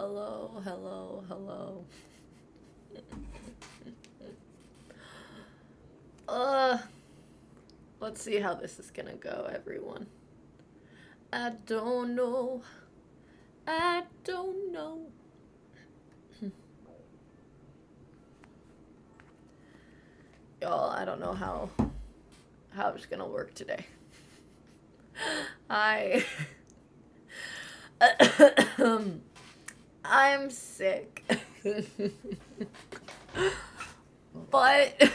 Hello, hello, hello. uh, let's see how this is gonna go, everyone. I don't know. I don't know. Y'all, I don't know how it's gonna work today. I I'm sick. But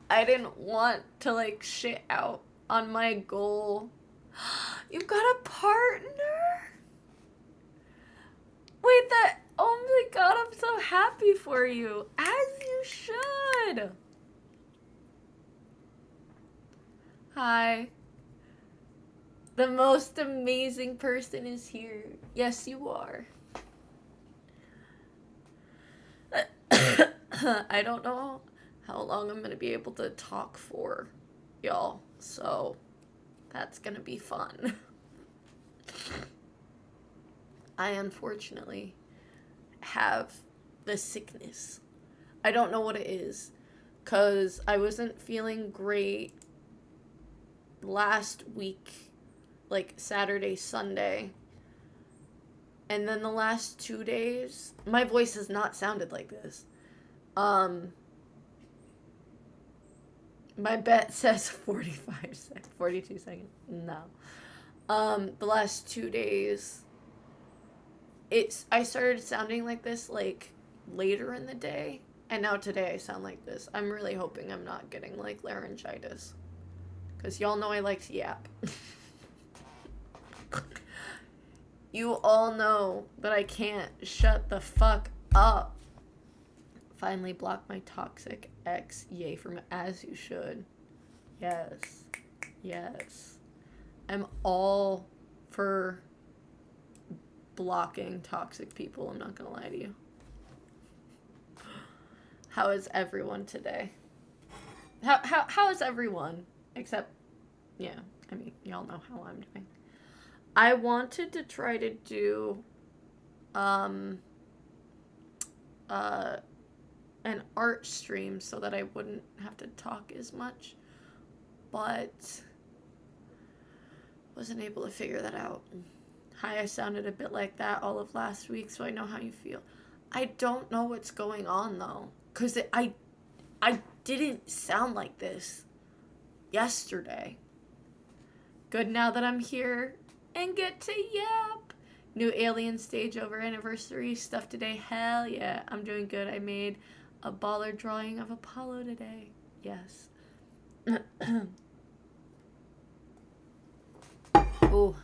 I didn't want to like shit out on my goal. You've got a partner? Wait, that. Oh my god, I'm so happy for you. As you should. Hi. The most amazing person is here. Yes, you are. I don't know how long I'm gonna be able to talk for, y'all. So that's gonna be fun. I unfortunately have the sickness. I don't know what it is, because I wasn't feeling great last week, like Saturday, Sunday. And then the last 2 days, my voice has not sounded like this. My bet says 42 seconds. No. The last 2 days, I started sounding like this like later in the day, and now today I sound like this. I'm really hoping I'm not getting like laryngitis, because y'all know I like to yap. You all know that I can't shut the fuck up. Finally block my toxic ex. Yay from as you should. Yes. Yes. I'm all for blocking toxic people, I'm not gonna lie to you. How is everyone today? How is everyone? Except, yeah, I mean, y'all know how I'm doing. I wanted to try to do an art stream so that I wouldn't have to talk as much, but wasn't able to figure that out. Hi, I sounded a bit like that all of last week, so I know how you feel. I don't know what's going on though, because I didn't sound like this yesterday. Good now that I'm here and get to yap. New alien stage over anniversary stuff today. Hell yeah, I'm doing good. I made a baller drawing of Apollo today. Yes. Ooh.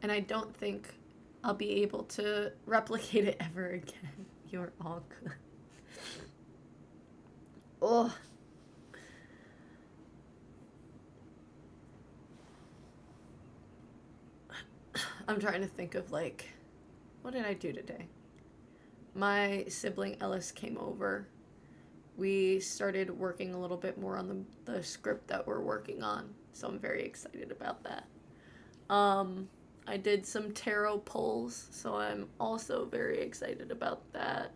And I don't think I'll be able to replicate it ever again. You're all good. Oh. I'm trying to think of like, what did I do today? My sibling Ellis came over. We started working a little bit more on the script that we're working on, so I'm very excited about that. I did some tarot pulls, so I'm also very excited about that.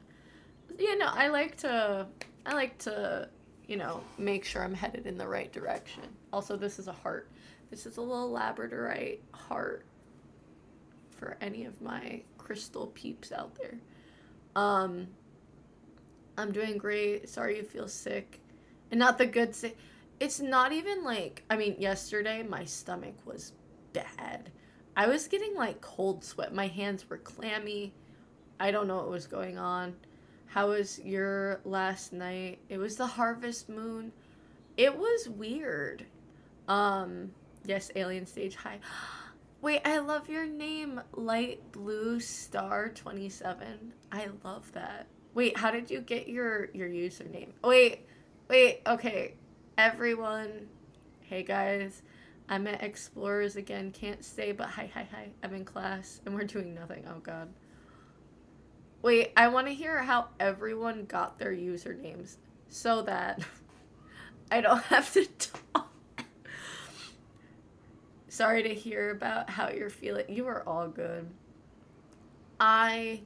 You know, I like to, make sure I'm headed in the right direction. Also, this is a heart. This is a little labradorite heart for any of my crystal peeps out there. I'm doing great. Sorry you feel sick. And not the good sick. It's not even like, I mean, yesterday my stomach was bad. I was getting like cold sweat. My hands were clammy. I don't know what was going on. How was your last night? It was the harvest moon. It was weird. Yes, alien stage. Hi. Wait, I love your name, Light Blue Star 27. I love that. Wait, how did you get your username? Wait, okay. Everyone, hey guys, I'm at Explorers again. Can't stay, but hi. I'm in class and we're doing nothing. Oh god. Wait, I want to hear how everyone got their usernames so that I don't have to talk. Sorry to hear about how you're feeling. You are all good. I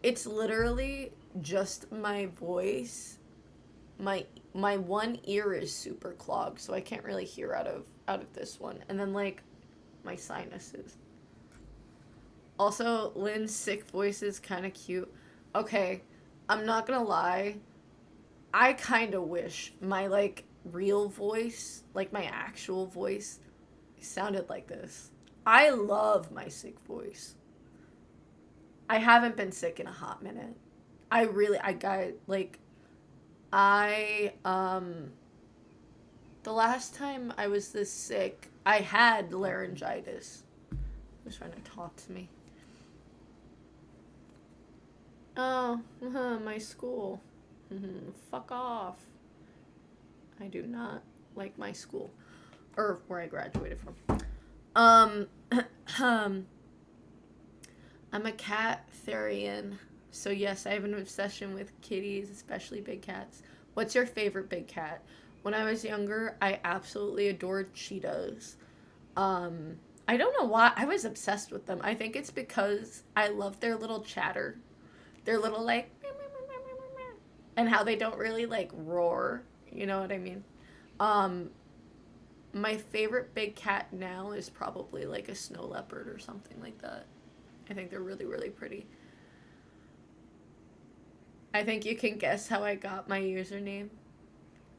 it's literally just my voice. My one ear is super clogged, so I can't really hear out of this one. And then like my sinuses. Also, Lynn's sick voice is kind of cute. Okay, I'm not gonna lie. I kind of wish my like real voice, like my actual voice, sounded like this. I love my sick voice. I haven't been sick in a hot minute. I got like I the last time I was this sick, I had laryngitis. Who's trying to talk to me? Oh, my school. Fuck off. I do not like my school. Or where I graduated from. Um, I'm a cat therian. So yes, I have an obsession with kitties, especially big cats. What's your favorite big cat? When I was younger, I absolutely adored cheetahs. I don't know why I was obsessed with them. I think it's because I love their little chatter. Their little like and how they don't really like roar. You know what I mean? Um, my favorite big cat now is probably like a snow leopard or something like that. I think they're really, really pretty. I think you can guess how I got my username.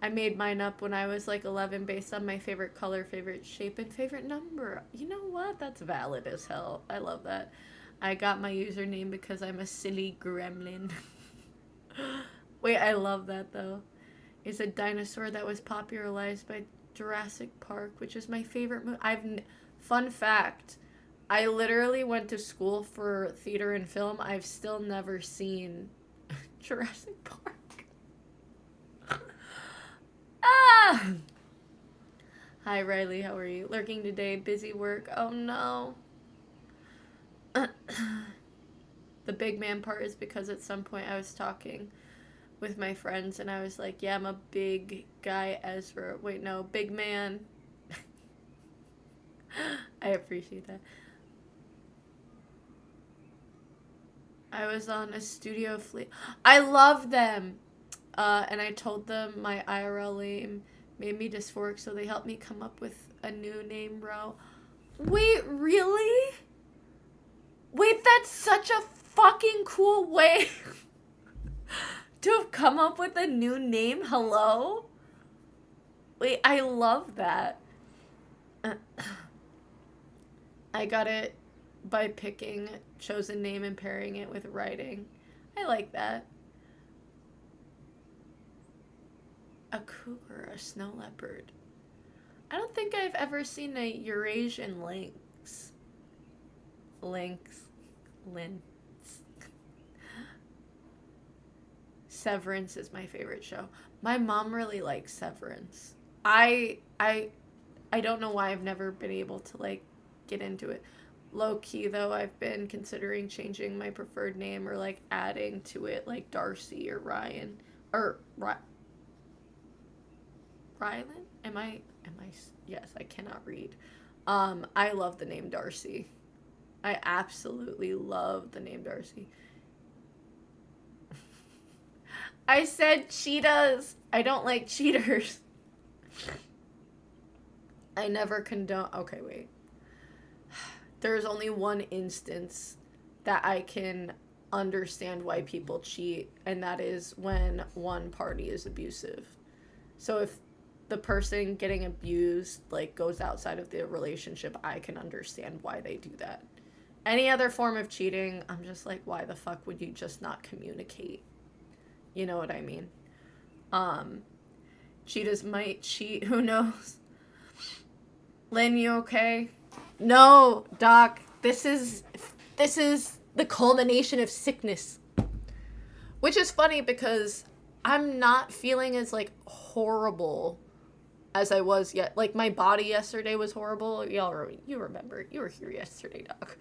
I made mine up when I was like 11 based on my favorite color, favorite shape, and favorite number. You know what? That's valid as hell. I love that. I got my username because I'm a silly gremlin. Wait, I love that though. It's a dinosaur that was popularized by Jurassic Park, which is my favorite movie. Fun fact, I literally went to school for theater and film. I've still never seen Jurassic Park. Ah! Hi, Riley. How are you? Lurking today. Busy work. Oh, no. The big man part is because at some point I was talking with my friends and I was like, yeah, I'm a big guy, Ezra. Wait, no. Big man. I appreciate that. I was on a studio fleet. I love them. And I told them my IRL name made me dysphoric, so they helped me come up with a new name, bro. Wait, really? Wait, that's such a fucking cool way to have come up with a new name. Hello? Wait, I love that. I got it by picking chosen name and pairing it with writing. I like that. A cougar, a snow leopard. I don't think I've ever seen a Eurasian lynx. Lynx. Severance is my favorite show. My mom really likes Severance. I don't know why I've never been able to like get into it. Low key though, I've been considering changing my preferred name or like adding to it like Darcy or Ryan or Rylan? Am I yes, I cannot read. I love the name Darcy. I absolutely love the name Darcy. I said cheetahs. I don't like cheaters. I never condone. Okay, wait. There's only one instance that I can understand why people cheat, and that is when one party is abusive. So if the person getting abused like goes outside of the relationship, I can understand why they do that. Any other form of cheating, I'm just like, why the fuck would you just not communicate? You know what I mean? Cheetahs might cheat, who knows? Lynn, you okay? No, Doc. This is the culmination of sickness. Which is funny because I'm not feeling as like horrible as I was yet. Like my body yesterday was horrible. You remember. You were here yesterday, Doc.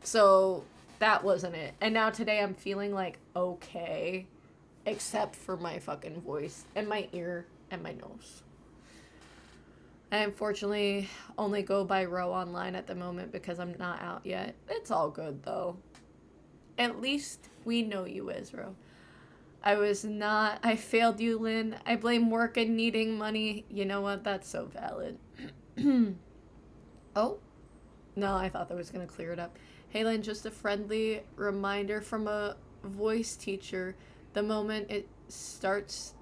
So that wasn't it. And now today I'm feeling like okay, except for my fucking voice and my ear and my nose. I unfortunately only go by row online at the moment because I'm not out yet. It's all good though. At least we know you, Ezra. I failed you, Lynn. I blame work and needing money. You know what? That's so valid. Oh, no, I thought that was going to clear it up. Hey, Lynn, just a friendly reminder from a voice teacher. The moment it starts...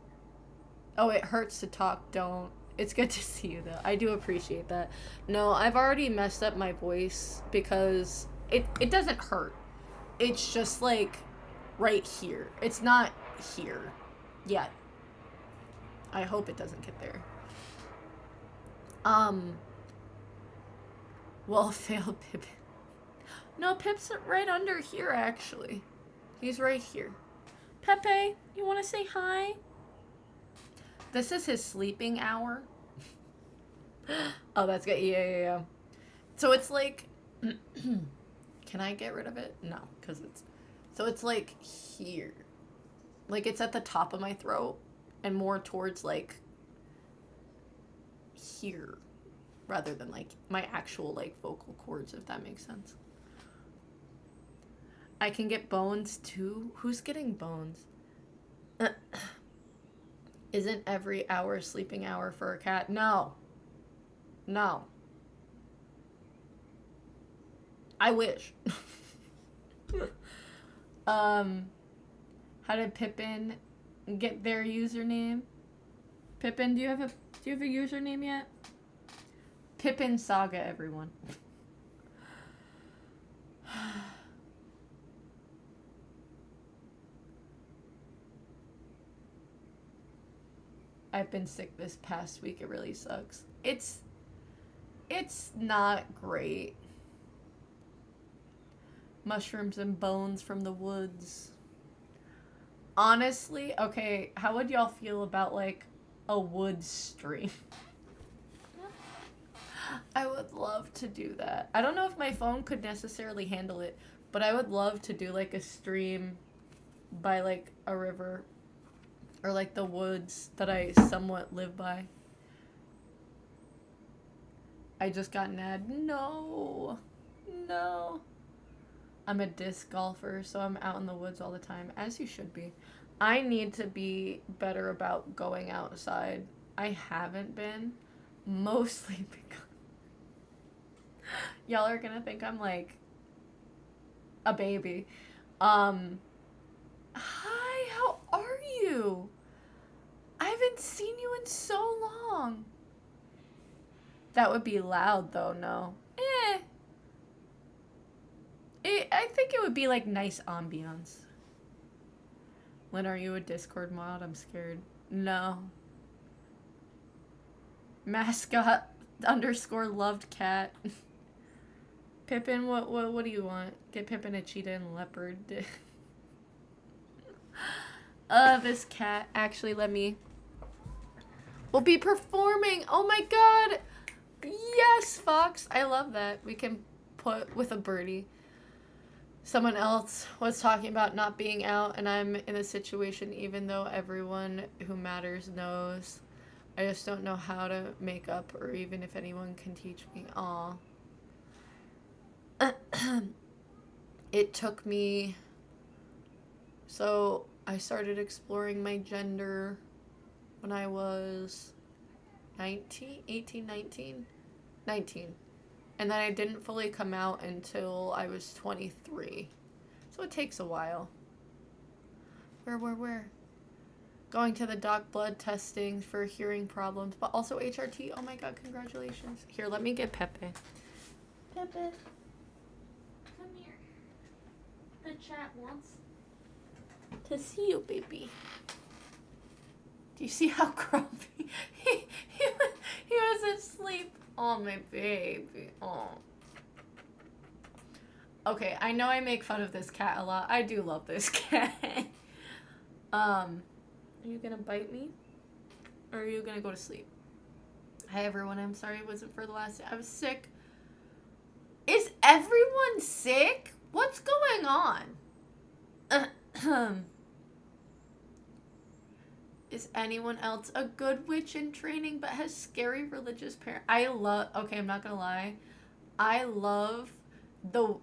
Oh, it hurts to talk, don't. It's good to see you, though. I do appreciate that. No, I've already messed up my voice because it doesn't hurt. It's just, like, right here. It's not here yet. I hope it doesn't get there. Well, failed Pippin. No, Pip's right under here, actually. He's right here. Pepe, you want to say hi? This is his sleeping hour. Oh, that's good. Yeah. So it's like... Can I get rid of it? No, because it's... So it's like here. Like it's at the top of my throat and more towards like here rather than like my actual like vocal cords, if that makes sense. I can get bones too. Who's getting bones? Isn't every hour sleeping hour for a cat? No. I wish. How did Pippin get their username? Pippin, do you have a username yet? Pippin Saga, everyone. I've been sick this past week. It really sucks. It's not great. Mushrooms and bones from the woods. Honestly, okay, how would y'all feel about like a wood stream? I would love to do that. I don't know if my phone could necessarily handle it, but I would love to do like a stream by like a river or like the woods that I somewhat live by. I just got an ad. No. I'm a disc golfer, so I'm out in the woods all the time, as you should be. I need to be better about going outside. I haven't been, mostly because y'all are gonna think I'm like a baby. Hi, how are you? I haven't seen you in so long. That would be loud though, no. I think it would be like nice ambiance. When are you a Discord mod? I'm scared. No. Mascot _ loved cat. Pippin, what do you want? Get Pippin a cheetah and leopard. This cat. Actually, we'll be performing. Oh my god. Yes, Fox. I love that. We can put with a birdie. Someone else was talking about not being out, and I'm in a situation even though everyone who matters knows. I just don't know how to make up or even if anyone can teach me. Aw. It took me... So, I started exploring my gender when I was 19. And then I didn't fully come out until I was 23. So it takes a while. Where? Going to the doc blood testing for hearing problems, but also HRT. Oh my god, congratulations. Here, let me get Pepe. Pepe. Come here. The chat wants to see you, baby. Do you see how grumpy? He was asleep. Oh, my baby. Oh. Okay, I know I make fun of this cat a lot. I do love this cat. Are you gonna bite me? Or are you gonna go to sleep? Hi, everyone. I'm sorry it wasn't for the last day. I was sick. Is everyone sick? What's going on? Is anyone else a good witch in training but has scary religious parents? Okay, I'm not gonna lie. I love the,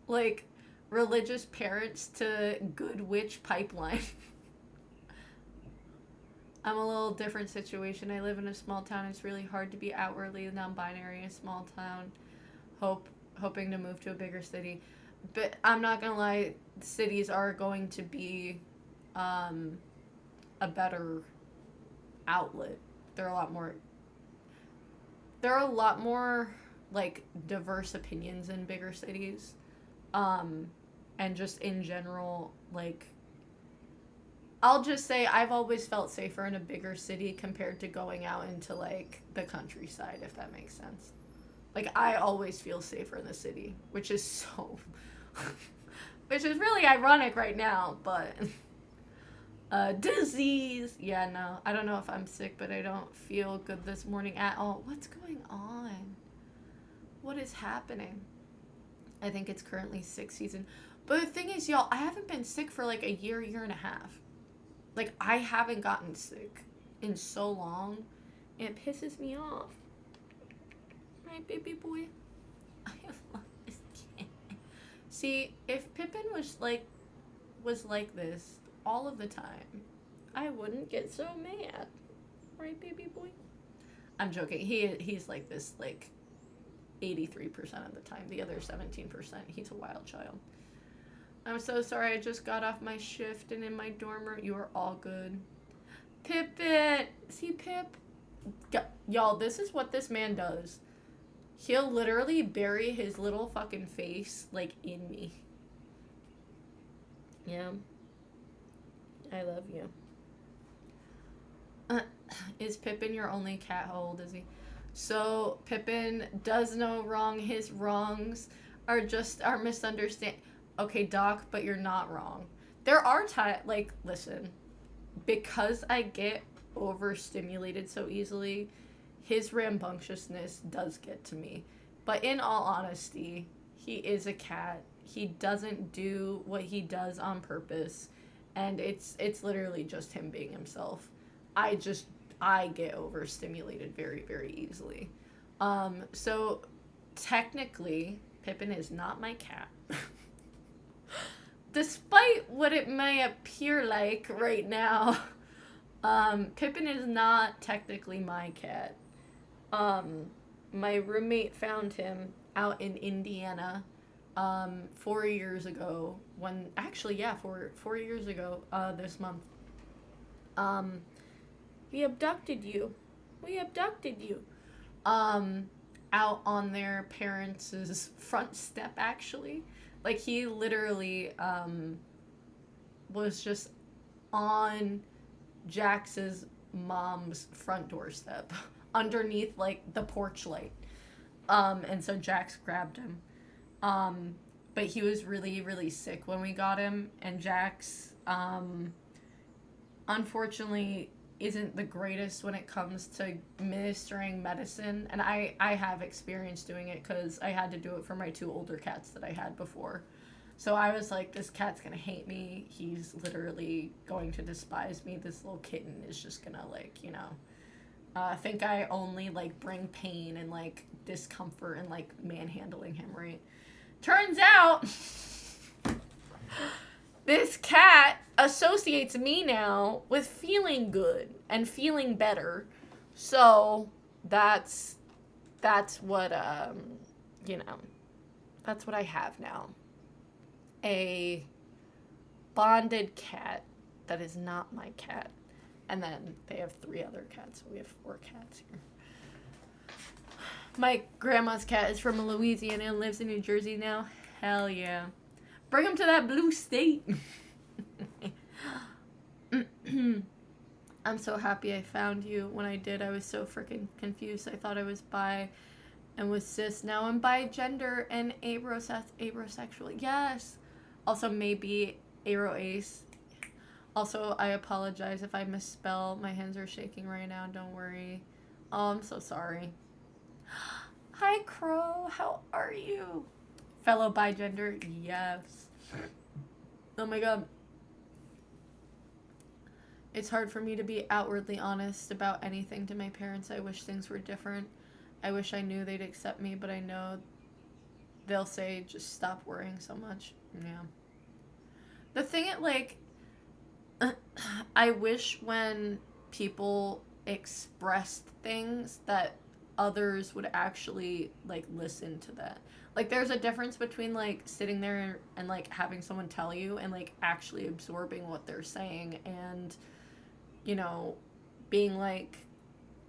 like, religious parents to good witch pipeline. I'm a little different situation. I live in a small town. It's really hard to be outwardly non-binary in a small town. Hoping to move to a bigger city. But I'm not gonna lie, cities are going to be a better outlet. There are a lot more like diverse opinions in bigger cities. And just in general, like, I'll just say I've always felt safer in a bigger city compared to going out into like the countryside, if that makes sense. Like, I always feel safer in the city, which is really ironic right now, but disease. Yeah, no, I don't know if I'm sick, but I don't feel good this morning at all. What's going on? What is happening? I think it's currently sick season. But the thing is, y'all, I haven't been sick for like a year and a half. Like, I haven't gotten sick in so long. It pisses me off. Right, baby boy? I love this kid. See, if Pippin was like this all of the time, I wouldn't get so mad. Right, baby boy? I'm joking. He's like this, like, 83% of the time. The other 17%, he's a wild child. I'm so sorry, I just got off my shift and in my dorm room. You are all good. Pippin! See, Pip? Y'all, this is what this man does. He'll literally bury his little fucking face, like, in me. Yeah. I love you. Is Pippin your only cat? How old is he? So, Pippin does no wrong. His wrongs are just our misunderstanding. Okay, Doc, but you're not wrong. There are times, like, listen, because I get overstimulated so easily, his rambunctiousness does get to me. But in all honesty, he is a cat. He doesn't do what he does on purpose, and it's literally just him being himself. I get overstimulated very, very easily. So technically, Pippin is not my cat. Despite what it may appear like right now, Pippin is not technically my cat. My roommate found him out in Indiana 4 years ago. 4 years ago this month. We abducted you. Out on their parents' front step, actually. Like, he literally was just on Jax's mom's front doorstep underneath, like, the porch light. And so Jax grabbed him. But he was really, really sick when we got him, and Jax, unfortunately, isn't the greatest when it comes to administering medicine, and I have experience doing it because I had to do it for my 2 older cats that I had before. So I was like, this cat's gonna hate me. He's literally going to despise me. This little kitten is just gonna, like, you know, think I only, like, bring pain and, like, discomfort and, like, manhandling him, right? Turns out this cat associates me now with feeling good and feeling better. So that's what you know, that's what I have now. A bonded cat that is not my cat. And then they have 3 other cats, so we have 4 cats here. My grandma's cat is from Louisiana and lives in New Jersey now. Hell yeah. Bring him to that blue state. I'm so happy I found you. When I did, I was so freaking confused. I thought I was bi and was cis. Now I'm bi-gender and abrosexual. Yes. Also, maybe aroace. Also, I apologize if I misspell. My hands are shaking right now. Don't worry. Oh, I'm so sorry. Hi, Crow. How are you? Fellow bi-gender. Yes. Oh my god. It's hard for me to be outwardly honest about anything to my parents. I wish things were different. I wish I knew they'd accept me, but I know they'll say, just stop worrying so much. Yeah. The thing, I wish when people expressed things that others would actually, listen to that. Like, there's a difference between, sitting there and, having someone tell you and, actually absorbing what they're saying and, you know, being like,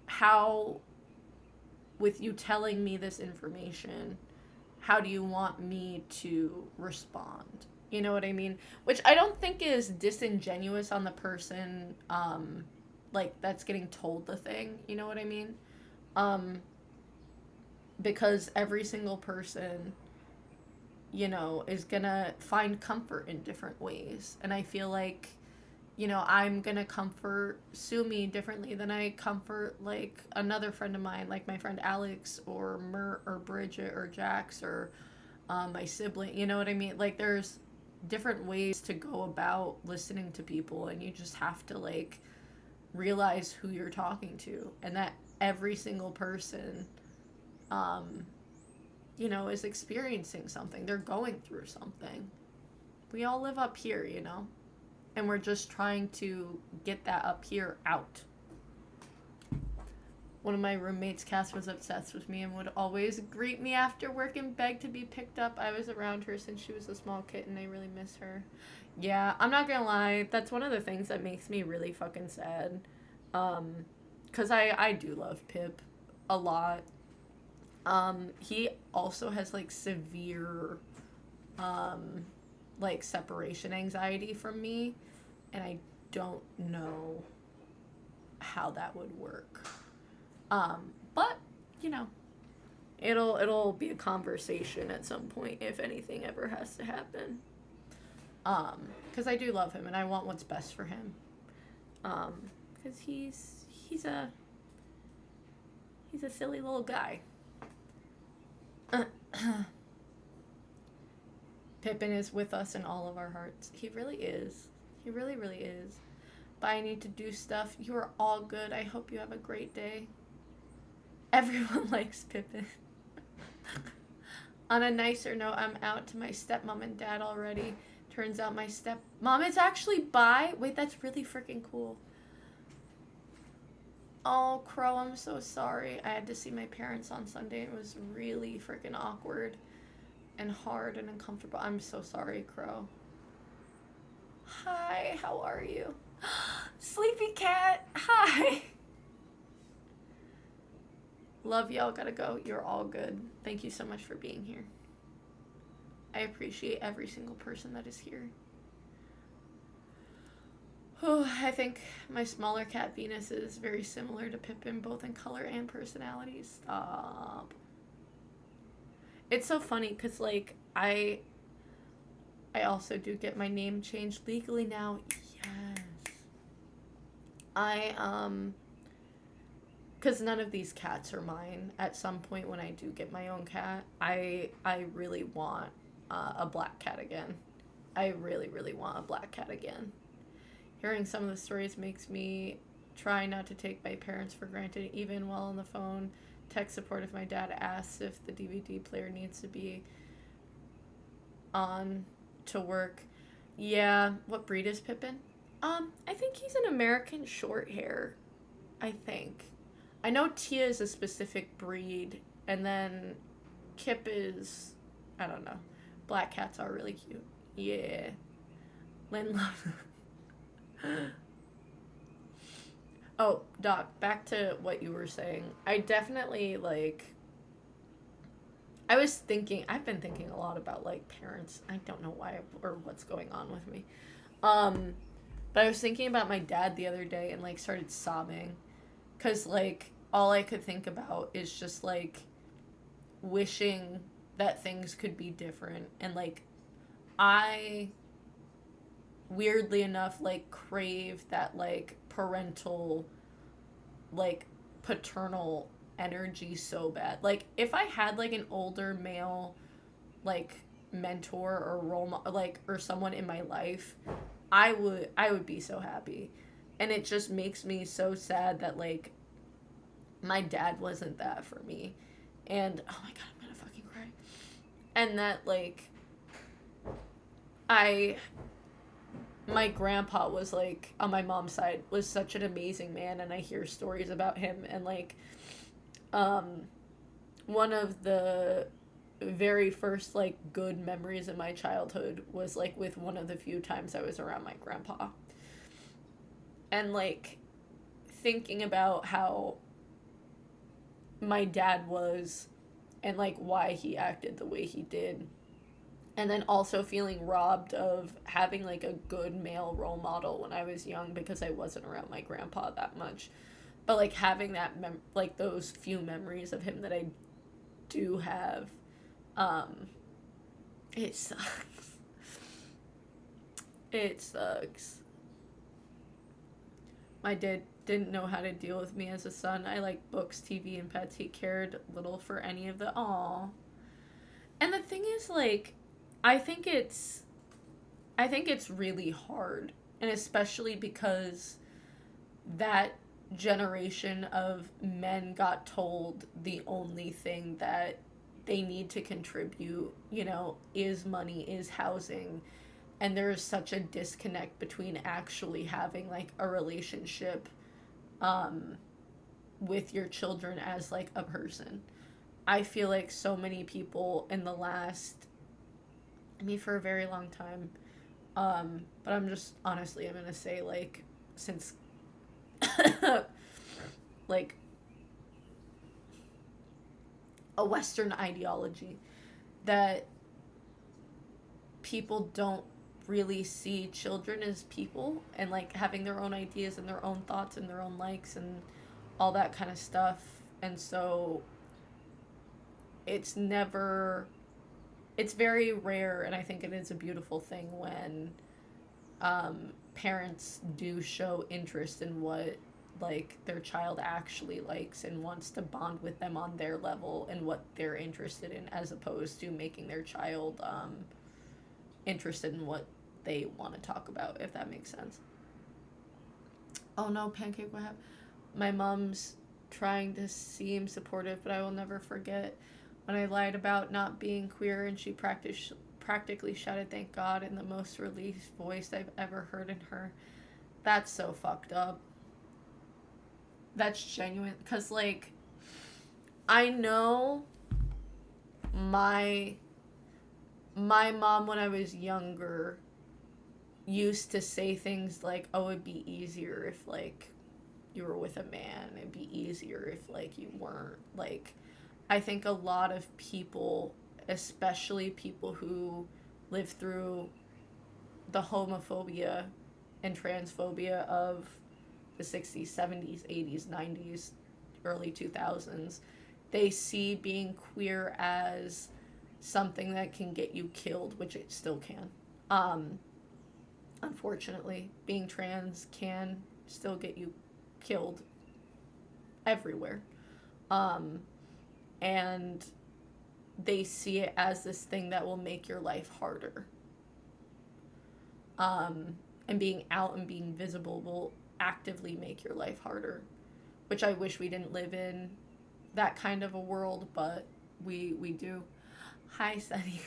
how, with you telling me this information, how do you want me to respond? You know what I mean? Which I don't think is disingenuous on the person, that's getting told the thing. You know what I mean? Um, because every single person, is gonna find comfort in different ways. And I feel like, I'm gonna comfort Sumi differently than I comfort, another friend of mine, like my friend Alex or Mert or Bridget or Jax or my sibling. You know what I mean? Like, there's different ways to go about listening to people, and you just have to, realize who you're talking to, and that every single person, is experiencing something. They're going through something. We all live up here, and we're just trying to get that up here out. One of my roommates, Cass, was obsessed with me and would always greet me after work and beg to be picked up. I was around her since she was a small kitten. I really miss her. Yeah, I'm not gonna lie. That's one of the things that makes me really fucking sad. 'Cause I do love Pip a lot. He also has, severe, separation anxiety from me. And I don't know how that would work. But, it'll be a conversation at some point if anything ever has to happen. Because I do love him and I want what's best for him. Because he's a silly little guy. Pippin is with us in all of our hearts. He really is. He really, really is. But I need to do stuff. You are all good. I hope you have a great day. Everyone likes Pippin. On a nicer note, I'm out to my stepmom and dad already. Turns out my stepmom is actually bi. Wait, that's really freaking cool. Oh, Crow, I'm so sorry. I had to see my parents on Sunday. It was really freaking awkward and hard and uncomfortable. I'm so sorry, Crow. Hi, how are you? Sleepy cat, hi. Love y'all, gotta go. You're all good. Thank you so much for being here. I appreciate every single person that is here. Oh, I think my smaller cat Venus is very similar to Pippin, both in color and personality. Stop. It's so funny because, I also do get my name changed legally now. Yes. Because none of these cats are mine. At some point when I do get my own cat, I really want a black cat again. I really, really want a black cat again. Hearing some of the stories makes me try not to take my parents for granted, even while on the phone. Tech support if my dad asks if the DVD player needs to be on to work. Yeah, what breed is Pippin? I think he's an American short hair. I think. I know Tia is a specific breed, and then Kip is, I don't know. Black cats are really cute. Yeah. Lynn loves Oh, Doc, back to what you were saying. I definitely, I've been thinking a lot about, parents. I don't know why or what's going on with me. But I was thinking about my dad the other day and, started sobbing. Because, all I could think about is just, wishing that things could be different. And, I, weirdly enough, crave that, parental, paternal energy so bad. If I had, an older male, mentor or role or someone in my life, I would be so happy. And it just makes me so sad that, like, my dad wasn't that for me. And, oh my god, I'm gonna fucking cry. And that, like, I my grandpa was like on my mom's side was such an amazing man, and I hear stories about him, and like um one of the very first like good memories in my childhood was like with one of the few times I was around my grandpa. And like thinking about how my dad was and like why he acted the way he did, and then also feeling robbed of having like a good male role model when I was young because I wasn't around my grandpa that much. But like having that like those few memories of him that I do have, um it sucks. It sucks. My dad didn't know how to deal with me as a son. I liked books, TV, and pets. He cared little for any of the aw. And the thing is, like, I think it's I think it's really hard, and especially because that generation of men got told the only thing that they need to contribute, is money, is housing, and there's such a disconnect between actually having like a relationship um with your children as like a person. I feel like so many people in the last, I mean, for a very long time, but I'm just honestly, I'm gonna say like since like a Western ideology, that people don't really see children as people and like having their own ideas and their own thoughts and their own likes and all that kind of stuff. And so it's never, it's very rare, and I think it is a beautiful thing when parents do show interest in what like their child actually likes and wants to bond with them on their level and what they're interested in, as opposed to making their child interested in what they want to talk about, if that makes sense. Oh no, Pancake, what happened? My mom's trying to seem supportive, but I will never forget when I lied about not being queer and she practically shouted thank God in the most relieved voice I've ever heard in her. That's so fucked up. That's genuine. Because, like, I know my my mom when I was younger used to say things like, "Oh, it'd be easier if like you were with a man. It'd be easier if like you weren't." Like, I think a lot of people, especially people who live through the homophobia and transphobia of the 60s, 70s, 80s, 90s, early 2000s, they see being queer as something that can get you killed, which it still can. Um, Unfortunately, being trans can still get you killed everywhere. Um, and they see it as this thing that will make your life harder. And being out and being visible will actively make your life harder, which I wish we didn't live in that kind of a world, but we do. Hi, Sunny.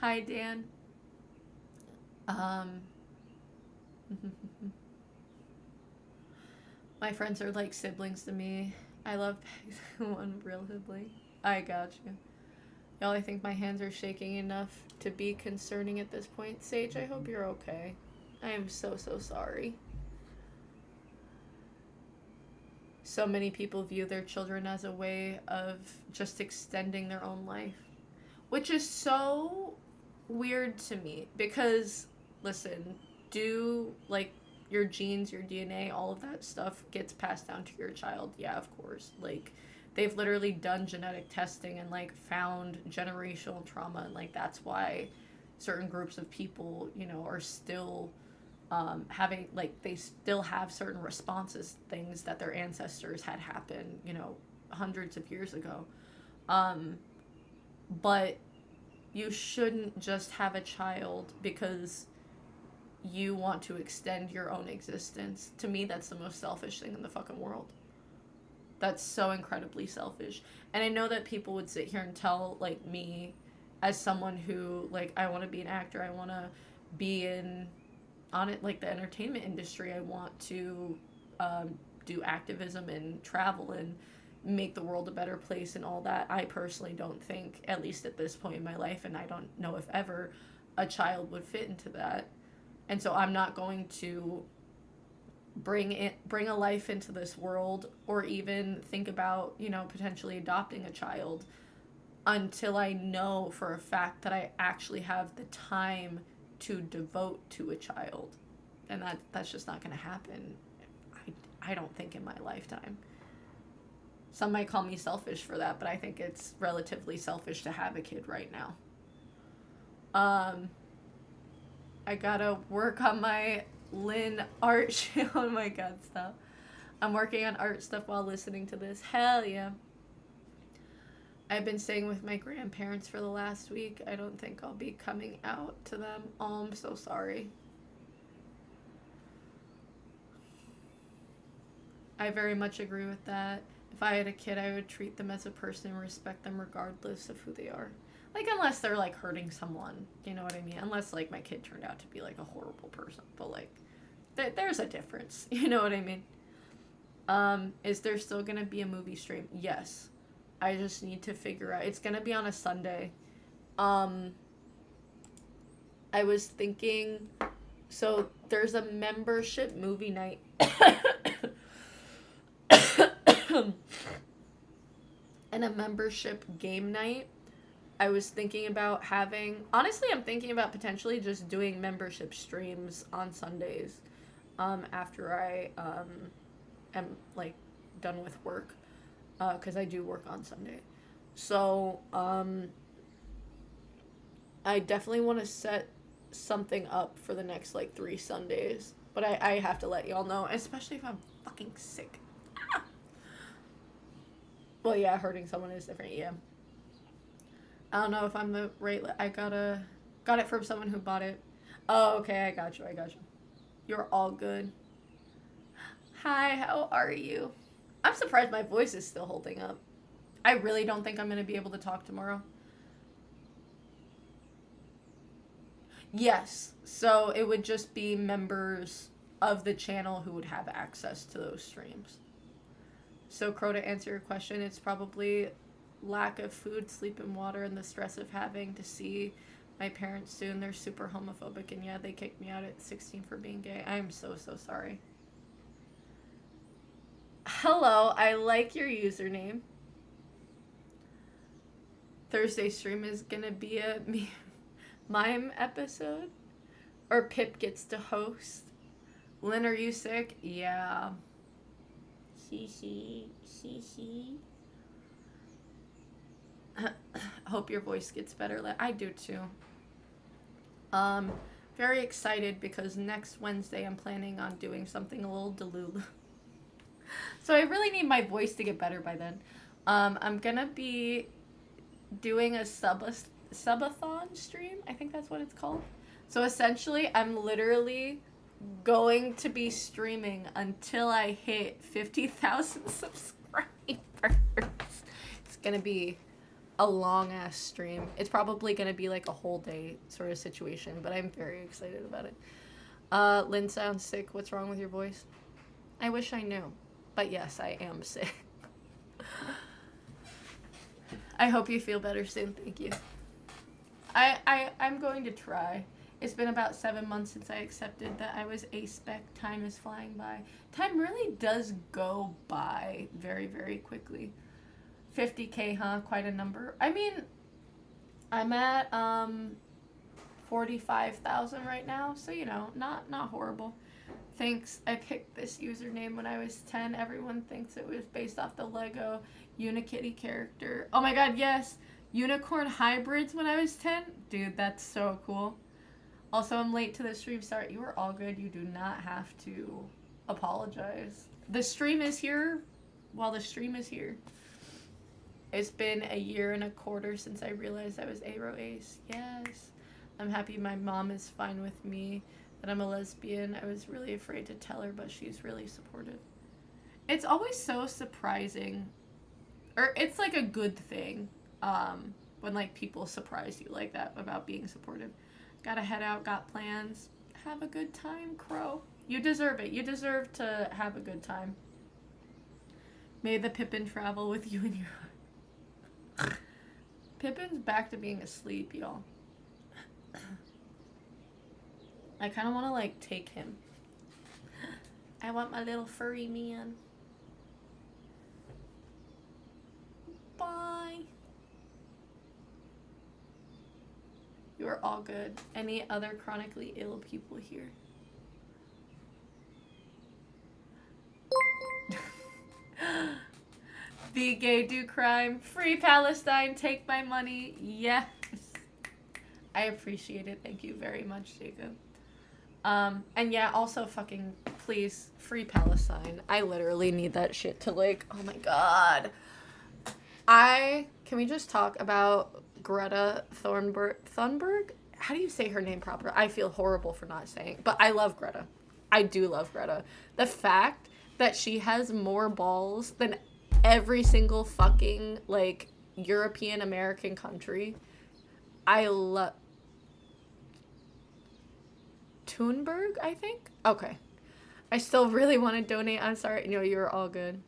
Hi, Dan. Um, my friends are like siblings to me. I love one real sibling. I got you. Y'all, I think my hands are shaking enough to be concerning at this point. Sage, I hope you're okay. I am so, so sorry. So many people view their children as a way of just extending their own life, which is so weird to me because, listen, do like your genes, your DNA, all of that stuff gets passed down to your child. Yeah, of course. Like, they've literally done genetic testing and like found generational trauma, and like that's why certain groups of people, are still having, like, they still have certain responses, things that their ancestors had happen, hundreds of years ago. Um, but you shouldn't just have a child because you want to extend your own existence. To me, that's the most selfish thing in the fucking world. That's so incredibly selfish. And I know that people would sit here and tell, like, me as someone who, like, I want to be an actor, I want to be on it, like, the entertainment industry, I want to do activism and travel and make the world a better place and all that. I personally don't think, at least at this point in my life, and I don't know if ever, a child would fit into that. And so I'm not going to bring a life into this world, or even think about, you know, potentially adopting a child, until I know for a fact that I actually have the time to devote to a child. And that's just not going to happen, I don't think, in my lifetime. Some might call me selfish for that, but I think it's relatively selfish to have a kid right now. I gotta work on my Lynn art shit. Oh my god, stop. I'm working on art stuff while listening to this. Hell yeah. I've been staying with my grandparents for the last week. I don't think I'll be coming out to them. Oh, I'm so sorry. I very much agree with that. If I had a kid, I would treat them as a person and respect them regardless of who they are. Like, unless they're, like, hurting someone. You know what I mean? Unless, like, my kid turned out to be, like, a horrible person. But, like, there's a difference. You know what I mean? Is there still gonna be a movie stream? Yes. I just need to figure out. It's gonna be on a Sunday. I was thinking... So, there's a membership movie night... and a membership game night. I was thinking about having... Honestly, I'm thinking about potentially just doing membership streams on Sundays after I am, like, done with work. Because I do work on Sunday. So, I definitely want to set something up for the next, like, 3 Sundays. But I have to let y'all know, especially if I'm fucking sick. Well, yeah, hurting someone is different, yeah. I don't know if I'm the right... I got it from someone who bought it. Oh, okay, I got you. You're all good. Hi, how are you? I'm surprised my voice is still holding up. I really don't think I'm going to be able to talk tomorrow. Yes, so it would just be members of the channel who would have access to those streams. So, Crow, to answer your question, it's probably lack of food, sleep, and water, and the stress of having to see my parents soon. They're super homophobic, and yeah, they kicked me out at 16 for being gay. I'm so sorry. Hello, I like your username. Thursday stream is gonna be a mime episode, or Pip gets to host. Lynn, are you sick? Yeah. Hee. Hope your voice gets better. I do too. Very excited because next Wednesday I'm planning on doing something a little delulu. So I really need my voice to get better by then. I'm gonna be doing a subathon stream. I think that's what it's called. So essentially, I'm literally going to be streaming until I hit 50,000 subscribers. It's gonna be a long ass stream. It's probably gonna be like a whole day sort of situation, but I'm very excited about it. Lynn sounds sick. What's wrong with your voice? I wish I knew, but yes, I am sick. I hope you feel better soon. Thank you. I'm going to try. It's been about 7 months since I accepted that I was A-spec. Time is flying by. Time really does go by very, very quickly. 50K, huh? Quite a number. I mean, I'm at 45,000 right now, so, you know, not horrible. Thanks. I picked this username when I was 10. Everyone thinks it was based off the Lego Unikitty character. Oh my god, yes! Unicorn hybrids when I was 10? Dude, that's so cool. Also, I'm late to the stream start. You are all good. You do not have to apologize. The stream is here while the stream is here. It's been a year and a quarter since I realized I was ARO Ace. Yes. I'm happy my mom is fine with me that I'm a lesbian. I was really afraid to tell her, but she's really supportive. It's always so surprising, or it's like a good thing, when like people surprise you like that about being supportive. Gotta head out, got plans. Have a good time, Crow. You deserve it. You deserve to have a good time. May the Pippin travel with you in your heart. Pippin's back to being asleep, y'all. I kind of want to, like, take him. I want my little furry man. Bye. You are all good. Any other chronically ill people here? Be gay, do crime. Free Palestine, take my money. Yes. I appreciate it. Thank you very much, Jacob. And yeah, also fucking, please, free Palestine. I literally need that shit to, like, oh my god. Can we just talk about Greta Thunberg? How do you say her name proper? I feel horrible for not saying, but I love Greta. I do love Greta. The fact that she has more balls than every single fucking, like, European American country. I love... Thunberg, I think? Okay. I still really want to donate. I'm sorry. No, you're all good.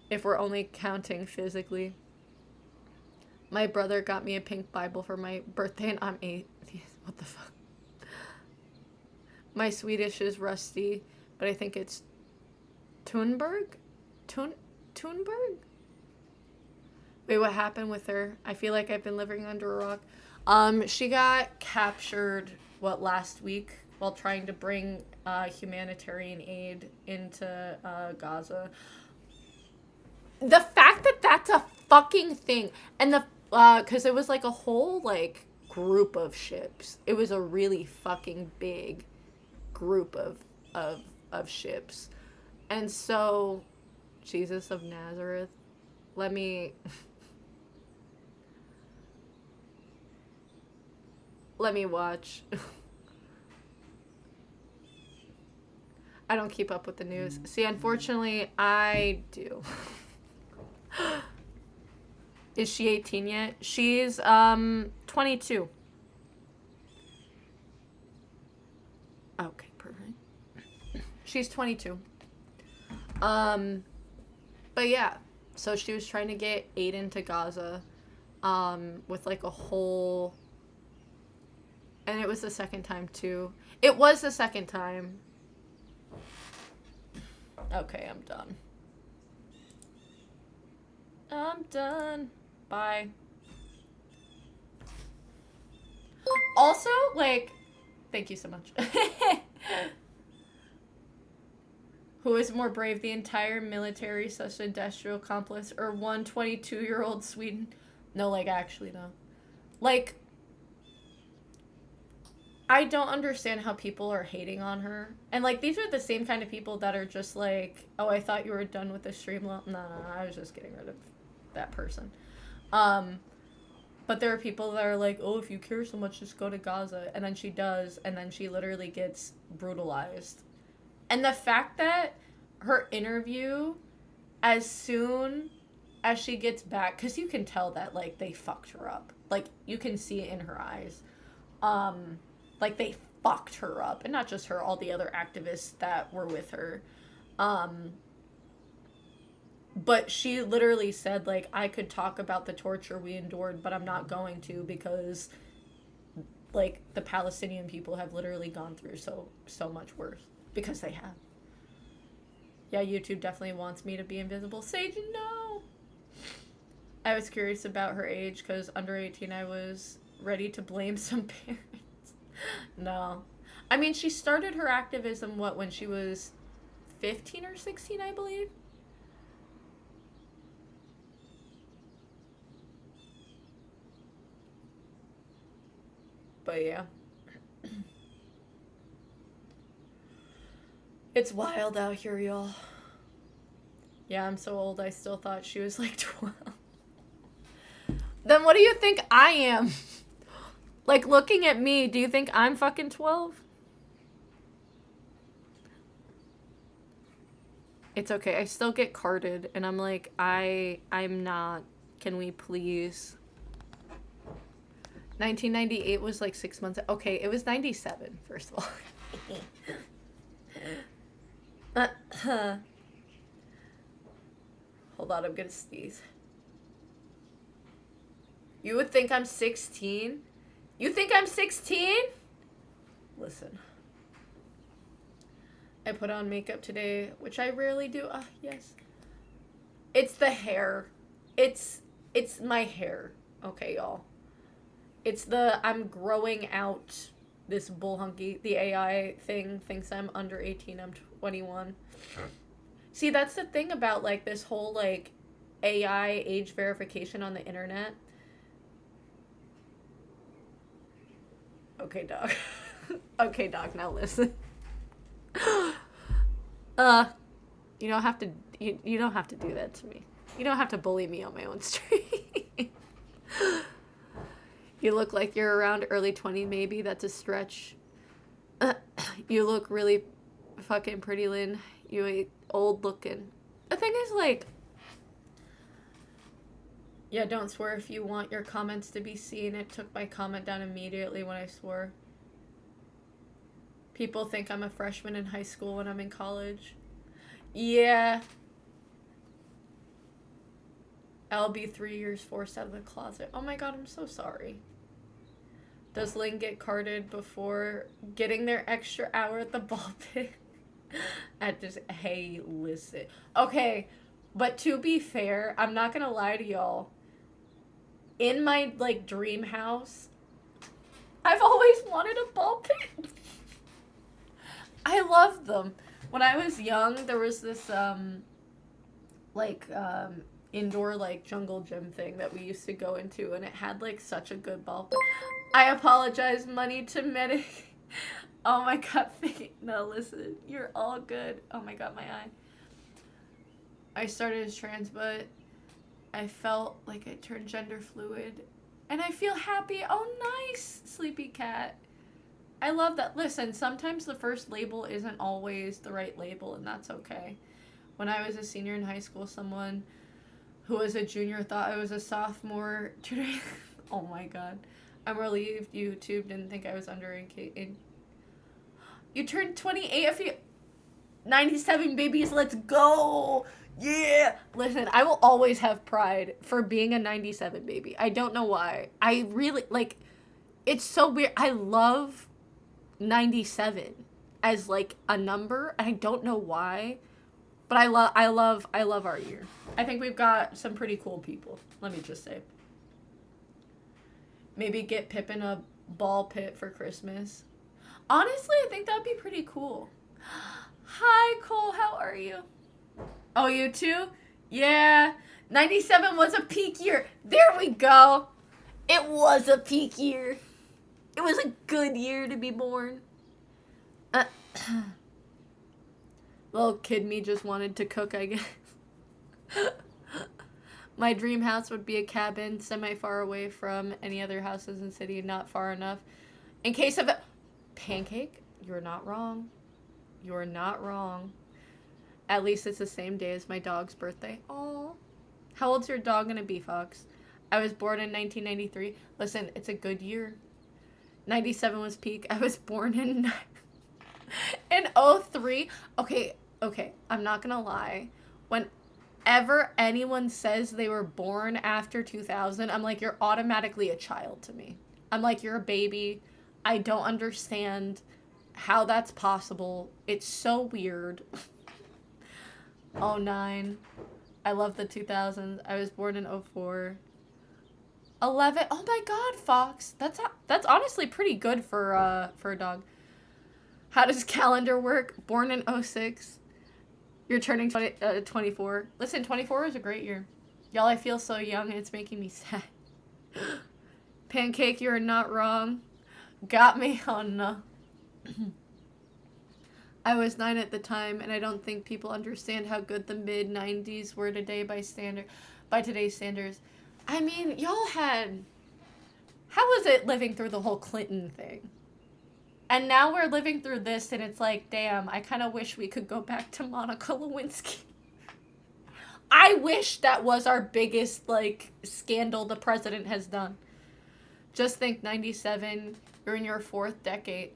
If we're only counting physically. My brother got me a pink Bible for my birthday and I'm 8. What the fuck? My Swedish is rusty, but I think it's Thunberg? Thunberg? Wait, what happened with her? I feel like I've been living under a rock. She got captured, last week while trying to bring humanitarian aid into Gaza. The fact that that's a fucking thing, and because it was like a whole, like, group of ships. It was a really fucking big group of ships. And so, Jesus of Nazareth, let me watch. I don't keep up with the news. See, unfortunately, I do. Is she 18 yet? She's 22. Okay, perfect. She's 22. But yeah, so she was trying to get aid into Gaza, with like a whole, and it was the second time too. It was the second time. Okay, I'm done. I'm done. Bye. Also, like, thank you so much. Who is more brave, the entire military / industrial complex, or one 22-year-old Sweden? No, like, actually, no. Like, I don't understand how people are hating on her. And, like, these are the same kind of people that are just like, oh, I thought you were done with the stream. No, I was just getting rid of that person. But there are people that are like, oh, if you care so much, just go to Gaza. And then she does, and then she literally gets brutalized. And the fact that her interview, as soon as she gets back, because you can tell that, like, they fucked her up. Like, you can see it in her eyes. Like, they fucked her up. And not just her, all the other activists that were with her. But she literally said, like, I could talk about the torture we endured, but I'm not going to because, like, the Palestinian people have literally gone through so much worse. Because they have. Yeah, YouTube definitely wants me to be invisible. Sage, no! I was curious about her age because under 18 I was ready to blame some parents. No. I mean, she started her activism, when she was 15 or 16, I believe? But yeah. It's wild out here, y'all. Yeah, I'm so old, I still thought she was like 12. Then what do you think I am? Like, looking at me, do you think I'm fucking 12? It's okay. I still get carded, and I'm like, I'm not. Can we please? 1998 was like 6 months. Okay, it was 97, first of all. Hold on, I'm gonna sneeze. You would think I'm 16? You think I'm 16? Listen. I put on makeup today, which I rarely do. Ah, yes. It's the hair. It's my hair. Okay, y'all. It's the I'm growing out this bull hunky. The AI thing thinks I'm under 18. I'm 21. See, that's the thing about like this whole like AI age verification on the internet. Okay, dog. Okay, dog, now listen. You don't have to you don't have to do that to me. You don't have to bully me on my own street. You look like you're around early 20 maybe. That's a stretch. You look really fucking pretty, Lynn. You ain't old looking. The thing is, like, yeah, don't swear if you want your comments to be seen. It took my comment down immediately when I swore. People think I'm a freshman in high school when I'm in college. Yeah. I'll be 3 years forced out of the closet. Oh my god, I'm so sorry. Does Lynn get carded before getting their extra hour at the ball pit? At just, hey, listen. Okay, but to be fair, I'm not gonna lie to y'all. In my, like, dream house, I've always wanted a ball pit. I love them. When I was young, there was this, indoor, like, jungle gym thing that we used to go into, and it had, like, such a good ball pit. I apologize, money to medic. Oh my god, no, listen, you're all good. Oh my god, my eye. I started as trans, but I felt like I turned gender fluid. And I feel happy. Oh, nice, sleepy cat. I love that. Listen, sometimes the first label isn't always the right label, and that's okay. When I was a senior in high school, someone who was a junior thought I was a sophomore. Oh my god. I'm relieved YouTube didn't think I was underage. You turned 28 if you... 97 babies, let's go! Yeah! Listen, I will always have pride for being a 97 baby. I don't know why. I really, like, it's so weird. I love 97 as, like, a number. I don't know why. But I love our year. I think we've got some pretty cool people. Let me just say. Maybe get Pippin a ball pit for Christmas. Honestly, I think that'd be pretty cool. Hi, Cole. How are you? Oh, you too? Yeah. 97 was a peak year. There we go. It was a peak year. It was a good year to be born. Little kid me just wanted to cook, I guess. My dream house would be a cabin semi-far away from any other houses in the city, not far enough. In case of a... Pancake, you're not wrong. You're not wrong. At least it's the same day as my dog's birthday. Aww. How old's your dog gonna be, Fox? I was born in 1993. Listen, it's a good year. 97 was peak. I was born in 03. Okay, I'm not gonna lie. Whenever anyone says they were born after 2000, I'm like, you're automatically a child to me. I'm like, you're a baby. I don't understand how that's possible. It's so weird. 09. I love the 2000s. I was born in 04. 11. Oh my god, Fox. That's honestly pretty good for a dog. How does calendar work? Born in 06. You're turning 24. Listen, 24 is a great year. Y'all, I feel so young and it's making me sad. Pancake, you're not wrong. Got me on no. I was 9 at the time, and I don't think people understand how good the mid-90s were today by today's standards. I mean, y'all had... How was it living through the whole Clinton thing? And now we're living through this, and it's like, damn, I kind of wish we could go back to Monica Lewinsky. I wish that was our biggest, like, scandal the president has done. Just think, 97, you're in your 4th decade.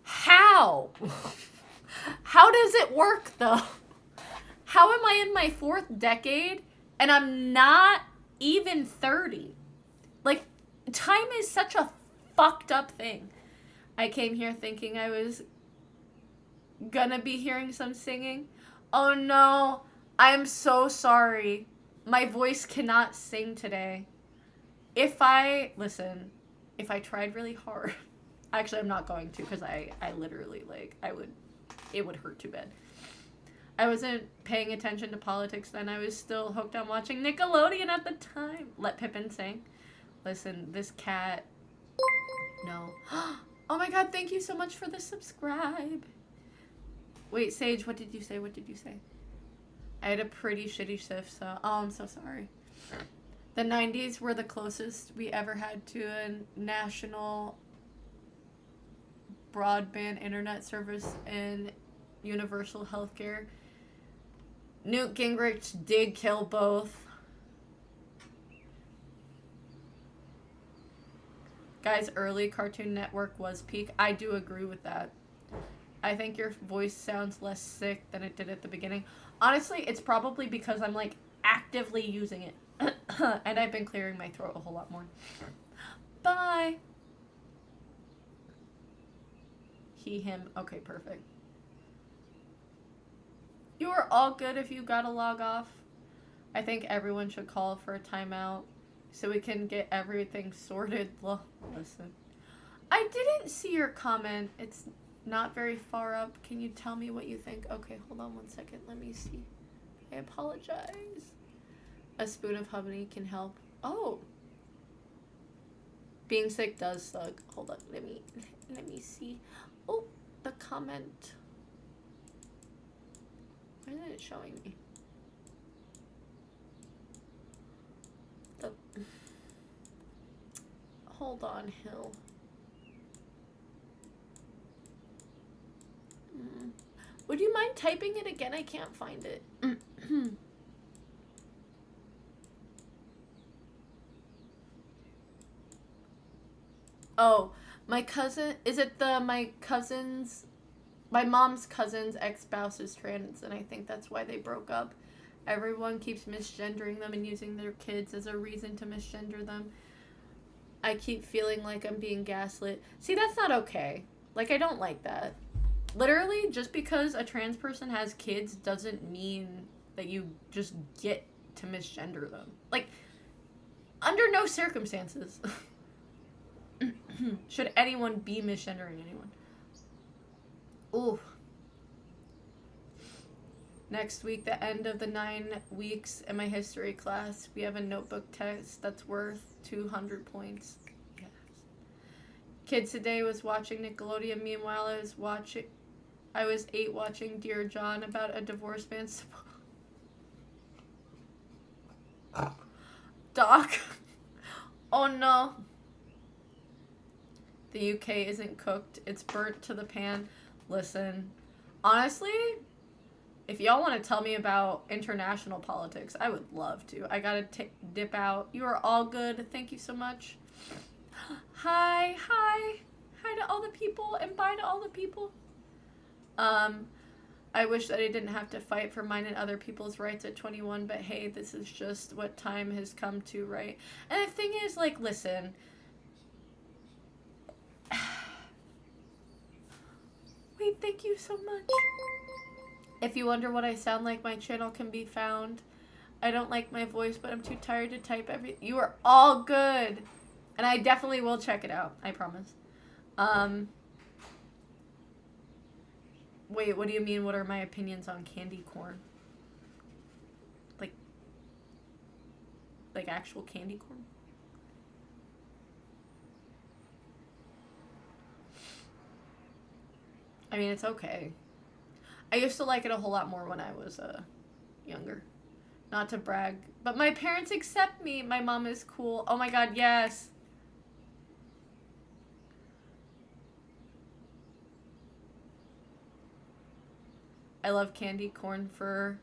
How? How does it work, though? How am I in my 4th decade and I'm not even 30? Like, time is such a fucked up thing. I came here thinking I was gonna be hearing some singing. Oh no, I'm so sorry. My voice cannot sing today. If I tried really hard, actually I'm not going to, because I literally, like, it would hurt too bad. I wasn't paying attention to politics then. I was still hooked on watching Nickelodeon at the time. Let Pippin sing. Listen, this cat, no. Oh my god, thank you so much for the subscribe. Wait, Sage, what did you say? What did you say? I had a pretty shitty shift, so... Oh, I'm so sorry. The 90s were the closest we ever had to a national broadband internet service and universal healthcare. Newt Gingrich did kill both. Guys, early Cartoon Network was peak. I do agree with that. I think your voice sounds less sick than it did at the beginning. Honestly, it's probably because I'm, like, actively using it. And I've been clearing my throat a whole lot more. Bye. He, him. Okay, perfect. You are all good if you gotta log off. I think everyone should call for a timeout so we can get everything sorted. Listen. I didn't see your comment. It's not very far up. Can you tell me what you think? Okay, hold on one second. Let me see. I apologize. A spoon of honey can help. Oh. Being sick does suck. Hold on. Let me see. Oh, the comment. Why isn't it showing me? Hold on, Hill. Would you mind typing it again? I can't find it. Oh, my cousin, is it my mom's cousin's ex-spouse is trans, and I think that's why they broke up. Everyone keeps misgendering them and using their kids as a reason to misgender them. I keep feeling like I'm being gaslit. See, that's not okay. Like, I don't like that. Literally, just because a trans person has kids doesn't mean that you just get to misgender them. Like, under no circumstances should anyone be misgendering anyone. Ooh. Next week, the end of the 9 weeks in my history class, we have a notebook test that's worth 200 points. Yes. Kids today was watching Nickelodeon. Meanwhile, I was 8 watching Dear John about a divorced man's... Doc. Oh no. The UK isn't cooked. It's burnt to the pan. Listen, honestly, if y'all want to tell me about international politics, I would love to. I gotta dip out. You are all good. Thank you so much. Hi. Hi to all the people and bye to all the people. I wish that I didn't have to fight for mine and other people's rights at 21, but hey, this is just what time has come to, right? And the thing is, like, listen. Wait, thank you so much. If you wonder what I sound like, my channel can be found. I don't like my voice, but I'm too tired to type You are all good. And I definitely will check it out. I promise. Wait, what do you mean? What are my opinions on candy corn? Like actual candy corn? I mean, it's okay. I used to like it a whole lot more when I was younger. Not to brag, but my parents accept me. My mom is cool. Oh my god, yes. I love candy corn for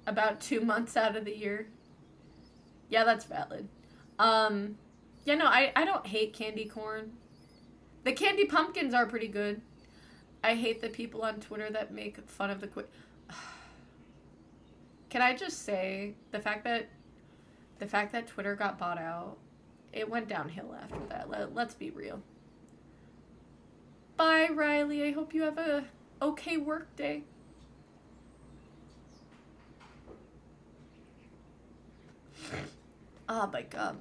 about 2 months out of the year. Yeah, that's valid. Yeah, no, I don't hate candy corn. The candy pumpkins are pretty good. I hate the people on Twitter that make fun of the Can I just say the fact that Twitter got bought out, it went downhill after that. Let's be real. Bye, Riley. I hope you have a okay work day. Oh my god.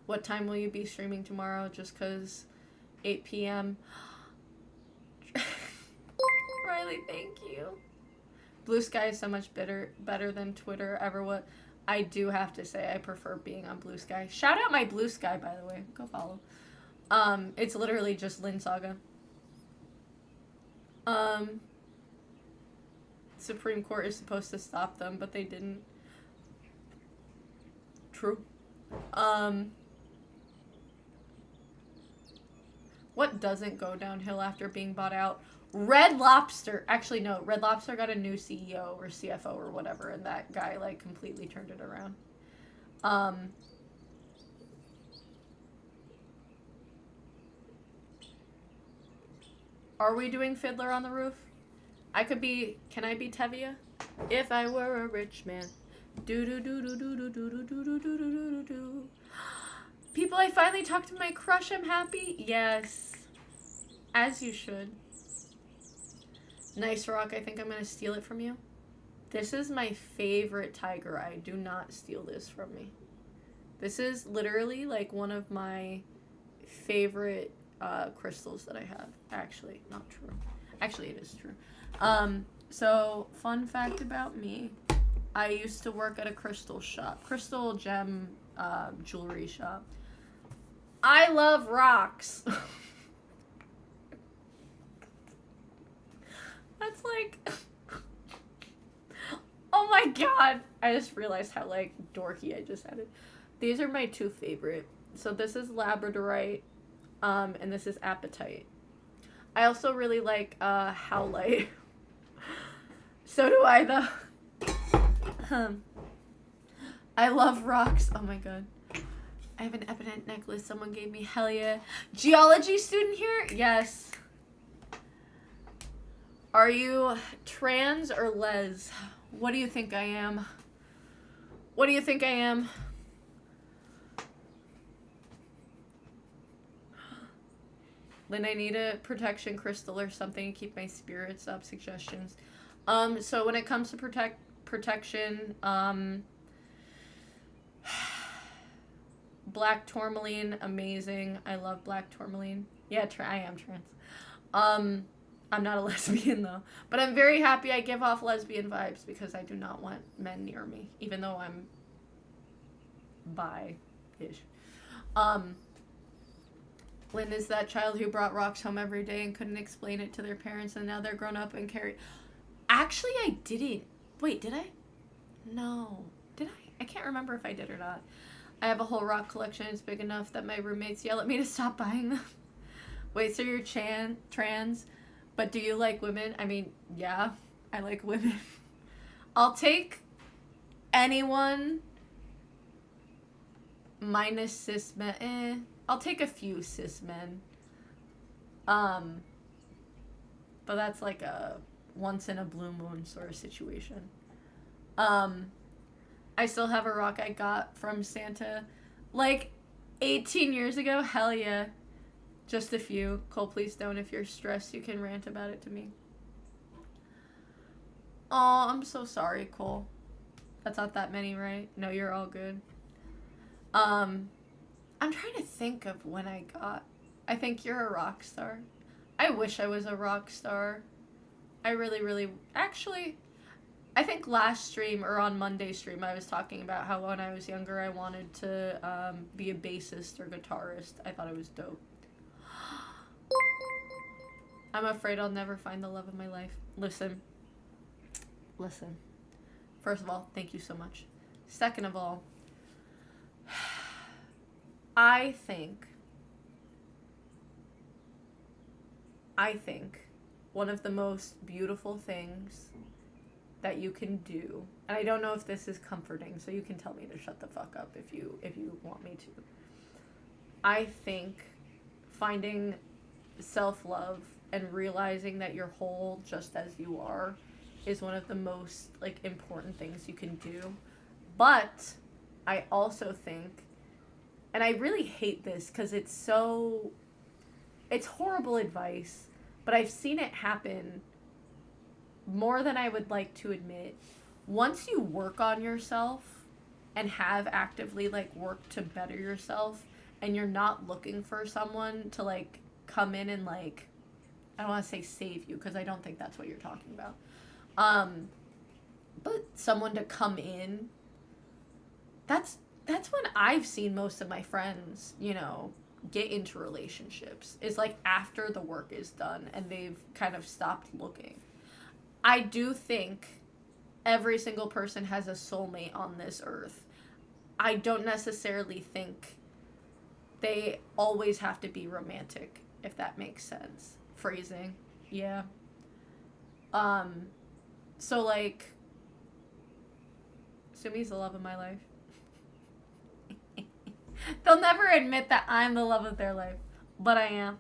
What time will you be streaming tomorrow? Just because 8 p.m. Riley, thank you. Blue Sky is so much better than Twitter ever was. I do have to say I prefer being on Blue Sky. Shout out my Blue Sky, by the way. Go follow. It's literally just Lin Saga. Supreme Court is supposed to stop them, but they didn't. True. What doesn't go downhill after being bought out? Red Lobster. Actually, no. Red Lobster got a new CEO or CFO or whatever, and that guy, like, completely turned it around. Are we doing Fiddler on the Roof? Can I be Tevia? If I were a rich man. Do do do do do do do do do do do do do. People, I finally talked to my crush. I'm happy. Yes. As you should. Nice rock. I think I'm going to steal it from you. This is my favorite tiger eye. Do not steal this from me. This is literally like one of my favorite crystals that I have. Actually, not true. Actually, it is true. So, fun fact about me. I used to work at a crystal shop. Crystal gem jewelry shop. I love rocks. That's like... Oh my god. I just realized how, like, dorky I just had it. These are my two favorite. So this is labradorite, and this is apatite. I also really like howlite. So do I, though. I love rocks. Oh my god. I have an epident necklace someone gave me. Hell yeah. Geology student here? Yes. Are you trans or les? What do you think I am? What do you think I am? Lynn, I need a protection crystal or something to keep my spirits up. Suggestions. So when it comes to protection, black tourmaline, amazing. I love black tourmaline. Yeah, I am trans. I'm not a lesbian though, but I'm very happy I give off lesbian vibes because I do not want men near me, even though I'm bi-ish. Lynn is that child who brought rocks home every day and couldn't explain it to their parents, and now they're grown up and carried. Actually, I didn't. Wait, did I? No. Did I? I can't remember if I did or not. I have a whole rock collection. It's big enough that my roommates yell at me to stop buying them. Wait, so you're trans, but do you like women? I mean, yeah, I like women. I'll take anyone minus cis men. I'll take a few cis men. But that's like a once in a blue moon sort of situation. I still have a rock I got from Santa like 18 years ago. Hell yeah. Just a few. Cole, please don't. If you're stressed, you can rant about it to me. Oh, I'm so sorry, Cole. That's not that many, right? No, you're all good. I'm trying to think of when I got... I think you're a rock star. I wish I was a rock star. I really... Actually, I think last stream, or on Monday stream, I was talking about how when I was younger, I wanted to be a bassist or guitarist. I thought it was dope. I'm afraid I'll never find the love of my life. Listen. First of all, thank you so much. Second of all, I think one of the most beautiful things that you can do, and I don't know if this is comforting, so you can tell me to shut the fuck up if you want me to. I think finding self-love and realizing that you're whole just as you are is one of the most, like, important things you can do. But I also think, and I really hate this because it's horrible advice, but I've seen it happen more than I would like to admit. Once you work on yourself and have actively, like, worked to better yourself, and you're not looking for someone to, like, come in and, like, I don't want to say save you, because I don't think that's what you're talking about. But someone to come in, that's when I've seen most of my friends, you know, get into relationships. Is, like, after the work is done and they've kind of stopped looking. I do think every single person has a soulmate on this earth. I don't necessarily think they always have to be romantic, if that makes sense. Phrasing. Yeah. So, like, Sumi's the love of my life. They'll never admit that I'm the love of their life, but I am.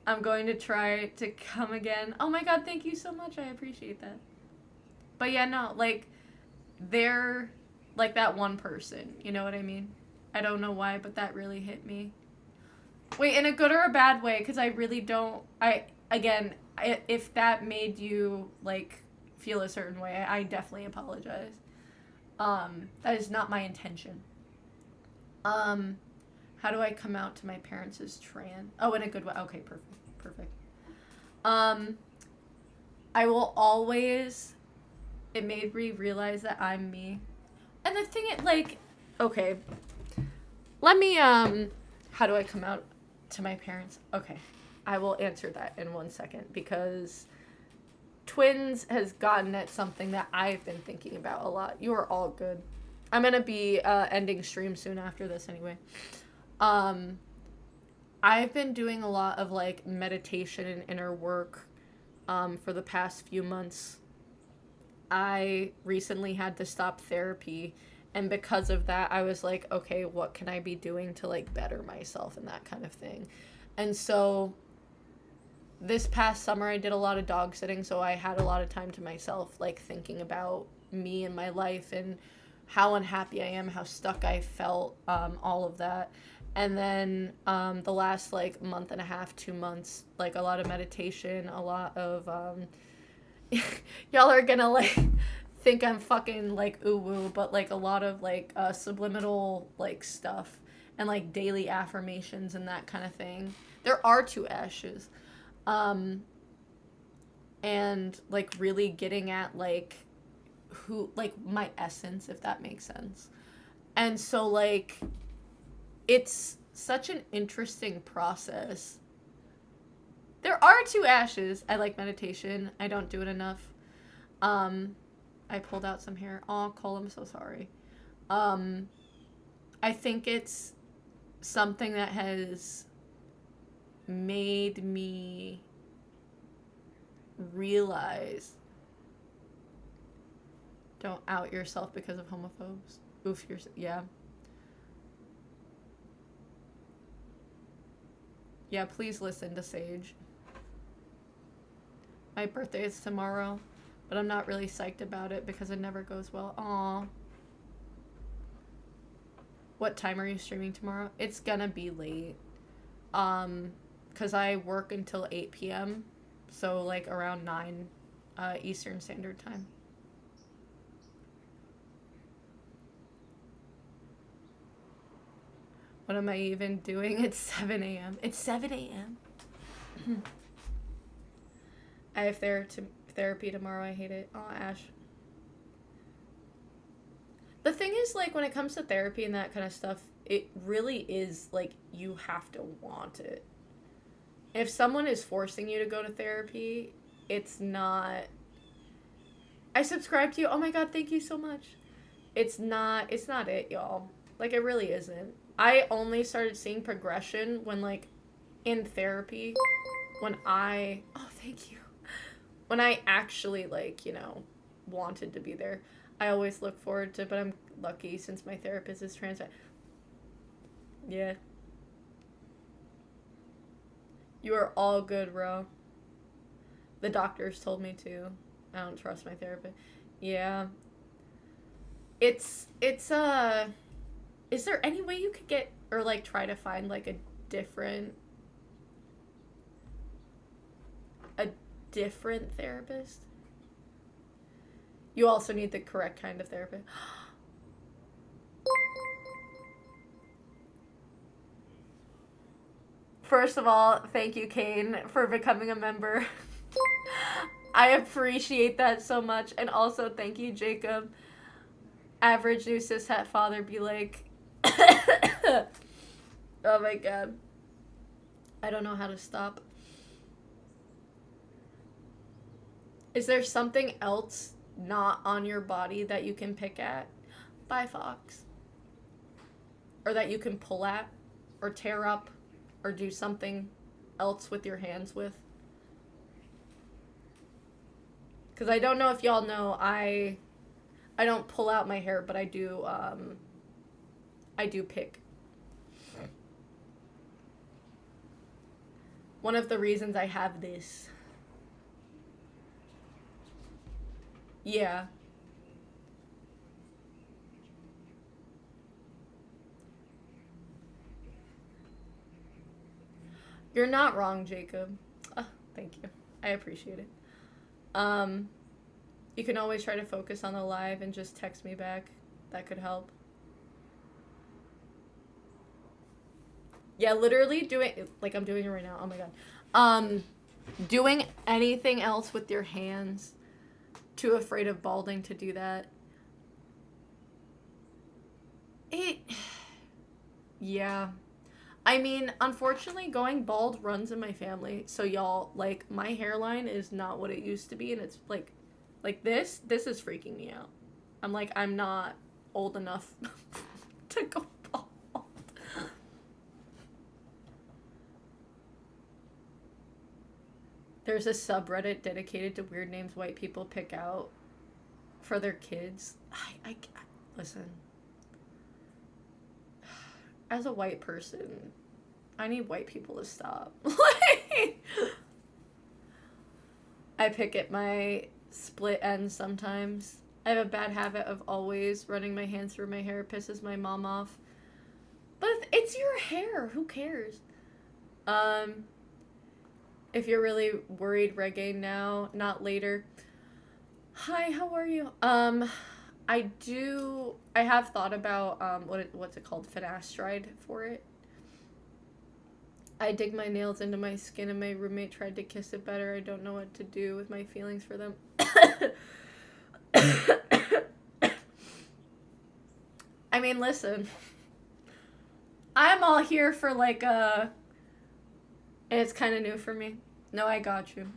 I'm going to try to come again. Oh my god, thank you so much. I appreciate that. But yeah, no, like, they're like that one person. You know what I mean? I don't know why, but that really hit me. Wait, in a good or a bad way? Because I really don't... if that made you, like, feel a certain way, I definitely apologize. That is not my intention. How do I come out to my parents as trans? Oh, in a good way. Okay, perfect. I will always... It made me realize that I'm me. And the thing, okay. Let me, how do I come out to my parents? Okay, I will answer that in 1 second, because twins has gotten at something that I've been thinking about a lot. You are all good. I'm gonna be ending stream soon after this anyway. I've been doing a lot of, like, meditation and inner work for the past few months. I recently had to stop therapy, and because of that, I was like, okay, what can I be doing to, like, better myself and that kind of thing. And so this past summer I did a lot of dog sitting, so I had a lot of time to myself, like, thinking about me and my life and how unhappy I am, how stuck I felt, all of that. And then the last, like, month and a half, 2 months, like, a lot of meditation, a lot of y'all are gonna, like, think I'm fucking, like, ooh-woo, but, like, a lot of, like, subliminal, like, stuff, and, like, daily affirmations and that kind of thing. There are 2 ashes. And, like, really getting at, like, who, like, my essence, if that makes sense. And so, like, it's such an interesting process. There are 2 ashes. I like meditation. I don't do it enough. I pulled out some hair. Aw, Cole, I'm so sorry. I think it's something that has made me realize, don't out yourself because of homophobes. Oof, yeah. Yeah, please listen to Sage. My birthday is tomorrow, but I'm not really psyched about it because it never goes well. Aww. What time are you streaming tomorrow? It's gonna be late. Cause I work until 8 p.m. So, like, around 9 Eastern Standard Time. What am I even doing? It's 7 a.m. It's 7 a.m. I have therapy tomorrow. I hate it. Oh, Ash. The thing is, like, when it comes to therapy and that kind of stuff, it really is, like, you have to want it. If someone is forcing you to go to therapy, it's not... I subscribe to you. Oh my god, thank you so much. It's not it, y'all. Like, it really isn't. I only started seeing progression when, like, in therapy, oh, thank you. When I actually, like, wanted to be there. I always look forward to, but I'm lucky since my therapist is trans. Yeah. You are all good, bro. The doctors told me to. I don't trust my therapist. Yeah. It's is there any way you could get, or like try to find like different a different therapist? You also need the correct kind of therapist. First of all, thank you, Kane, for becoming a member. I appreciate that so much. And also, thank you, Jacob. Average new cishet father be like, oh my god. I don't know how to stop. Is there something else not on your body that you can pick at? Bye, Fox. Or that you can pull at, or tear up, or do something else with your hands with? Because I don't know if y'all know, I don't pull out my hair, but I do pick. One of the reasons I have this. Yeah. You're not wrong, Jacob. Thank you. I appreciate it. You can always try to focus on the live and just text me back. That could help. Yeah, literally doing, like I'm doing it right now. Oh my god. Doing anything else with your hands. Too afraid of balding to do that. Yeah. I mean, unfortunately, going bald runs in my family. So y'all, like, my hairline is not what it used to be, and it's like this is freaking me out. I'm like, I'm not old enough to go bald. There's a subreddit dedicated to weird names white people pick out for their kids. I listen. As a white person, I need white people to stop. I pick at my split ends sometimes. I have a bad habit of always running my hands through my hair. It pisses my mom off. But it's your hair. Who cares? If you're really worried, reggae now, not later. Hi, how are you? I have thought about what's it called, finasteride for it. I dig my nails into my skin and my roommate tried to kiss it better. I don't know what to do with my feelings for them. I mean, listen. I'm all here for like and it's kind of new for me. No, I got you.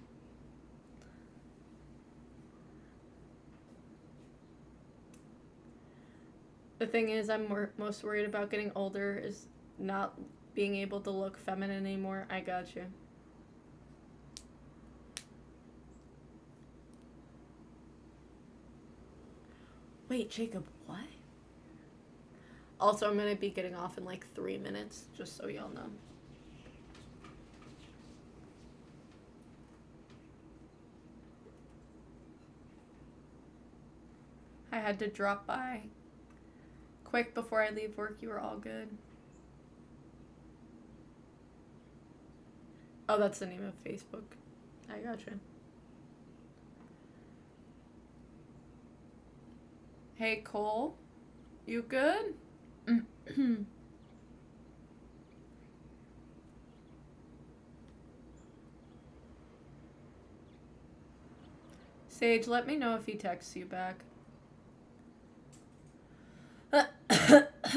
The thing is, I'm most worried about getting older is not being able to look feminine anymore. I got you. Wait, Jacob, what? Also, I'm going to be getting off in like 3 minutes, just so y'all know. I had to drop by quick before I leave work. You were all good. Oh, that's the name of Facebook. I gotcha. Hey, Cole. You good? Sage, let me know if he texts you back.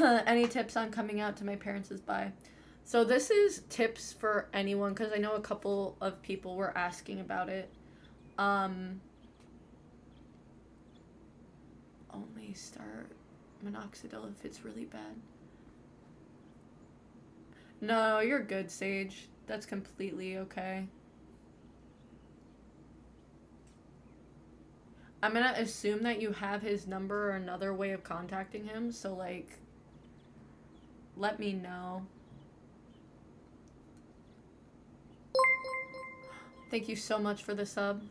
Any tips on coming out to my parents' bye? So this is tips for anyone, because I know a couple of people were asking about it. Only start minoxidil if it's really bad. No, you're good, Sage. That's completely okay. I'm gonna assume that you have his number or another way of contacting him, so, like, let me know. Thank you so much for the sub.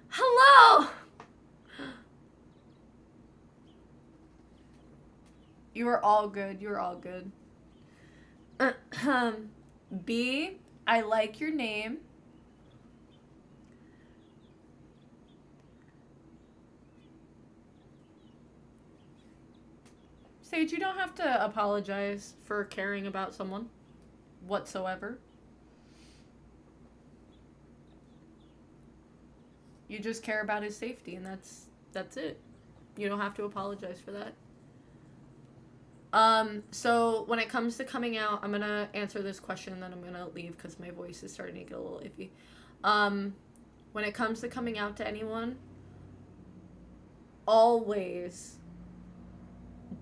Hello! You are all good. You are all good. B, I like your name. Sage, you don't have to apologize for caring about someone whatsoever. You just care about his safety, and that's it. You don't have to apologize for that. So when it comes to coming out, I'm gonna answer this question and then I'm gonna leave because my voice is starting to get a little iffy. When it comes to coming out to anyone, always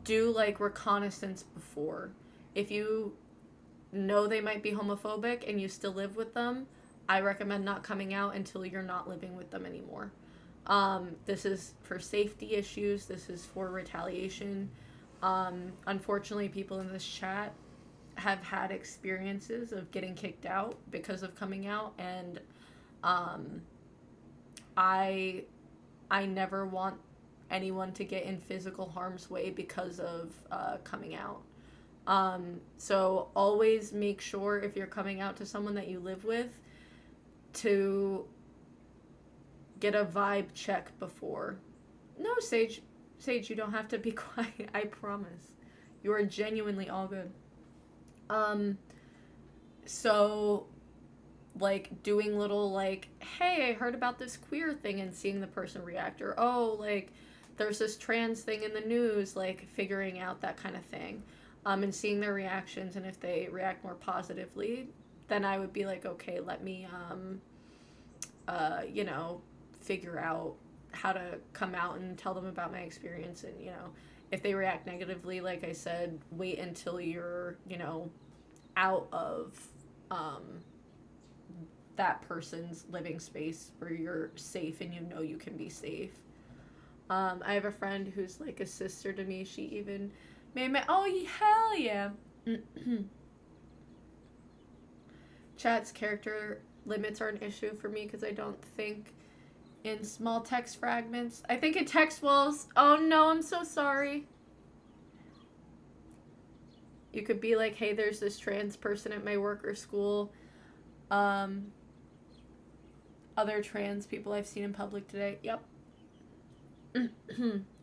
do like reconnaissance before. If you know they might be homophobic and you still live with them, I recommend not coming out until you're not living with them anymore. This is for safety issues. This is for retaliation. Unfortunately, people in this chat have had experiences of getting kicked out because of coming out, and I never want anyone to get in physical harm's way because of coming out. So always make sure if you're coming out to someone that you live with to get a vibe check before. No, Sage, you don't have to be quiet. I promise. You are genuinely all good. So, like, doing little, like, hey, I heard about this queer thing and seeing the person react. Or, oh, like, there's this trans thing in the news, like, figuring out that kind of thing. And seeing their reactions, and if they react more positively, then I would be like, okay, let me, figure out how to come out and tell them about my experience. And, if they react negatively, like I said, wait until you're, out of that person's living space where you're safe and you can be safe. I have a friend who's like a sister to me. She even made me, oh, hell yeah. Chat's character limits are an issue for me because I don't think in small text fragments. I think in text walls. Oh no, I'm so sorry. You could be like, hey, there's this trans person at my work or school. Other trans people I've seen in public today. Yep.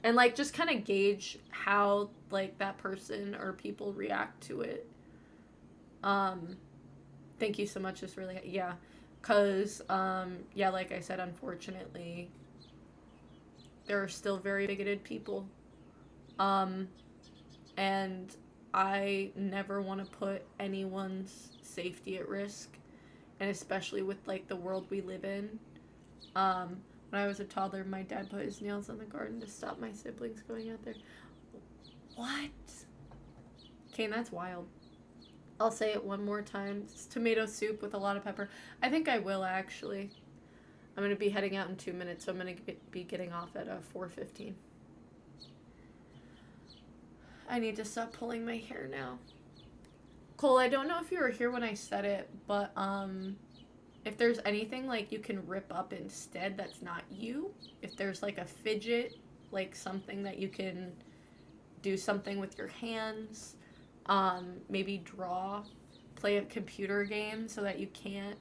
And like just kind of gauge how like that person or people react to it. Thank you so much. Just really, yeah. Because, like I said, unfortunately, there are still very bigoted people. And I never want to put anyone's safety at risk. And especially with, like, the world we live in. When I was a toddler, my dad put his nails on the garden to stop my siblings going out there. What? Kane, that's wild. I'll say it one more time. It's tomato soup with a lot of pepper. I think I will, actually. I'm going to be heading out in 2 minutes, so I'm going to be getting off at 4:15. I need to stop pulling my hair now. Cole, I don't know if you were here when I said it, but if there's anything, like, you can rip up instead that's not you, if there's, like, a fidget, like, something that you can do something with your hands, maybe draw, play a computer game so that you can't,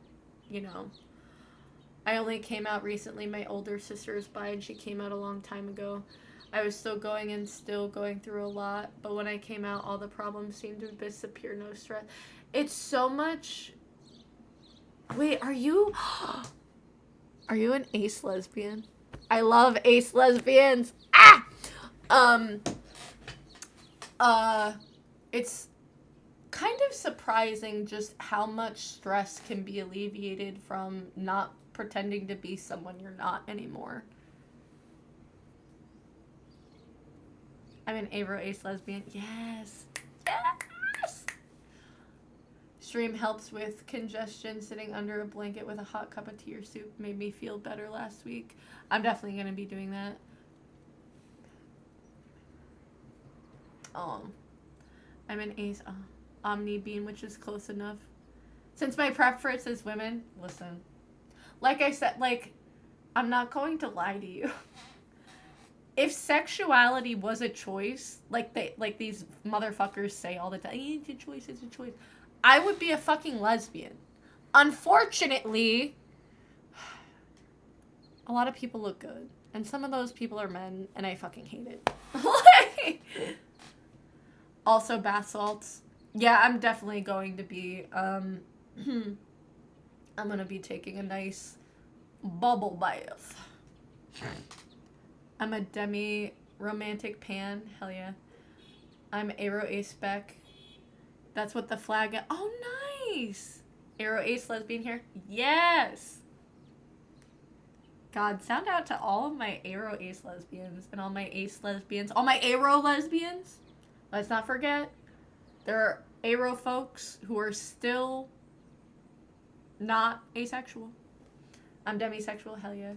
I only came out recently. My older sister is bi and she came out a long time ago. I was still going through a lot, but when I came out, all the problems seemed to disappear, no stress. It's so much... Wait, are you an ace lesbian? I love ace lesbians. It's kind of surprising just how much stress can be alleviated from not pretending to be someone you're not anymore. I'm an Avro ace lesbian. Yes. Yes! Stream helps with congestion. Sitting under a blanket with a hot cup of tea or soup made me feel better last week. I'm definitely going to be doing that. I'm an ace omni bean, which is close enough. Since my preference is women, listen. Like I said, like, I'm not going to lie to you. If sexuality was a choice, like these motherfuckers say all the time, it's a choice, it's a choice, I would be a fucking lesbian. Unfortunately, a lot of people look good. And some of those people are men, and I fucking hate it. Also, bath salts. Yeah, I'm definitely going to be, I'm gonna be taking a nice bubble bath. I'm a demi-romantic pan. Hell yeah. I'm Aero Ace Spec. That's what the flag... Oh, nice! Aero Ace lesbian here. Yes! God, sound out to all of my Aero Ace lesbians and all my Ace lesbians. All my Aero lesbians. Let's not forget, there are Aero folks who are still not asexual. I'm demisexual, hell yeah.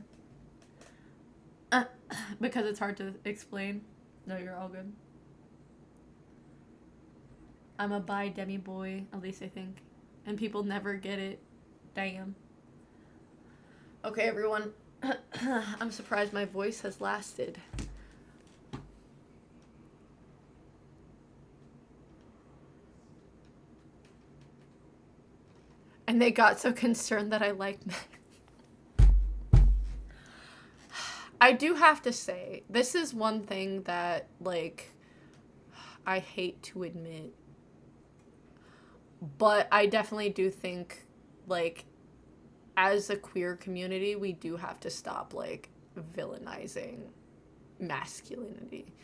Because it's hard to explain. No, you're all good. I'm a bi demi boy, at least I think. And people never get it. Damn. Okay, everyone. I'm surprised my voice has lasted. And they got so concerned that I like men. I do have to say, this is one thing that, like, I hate to admit. But I definitely do think, like, as a queer community, we do have to stop, like, villainizing masculinity.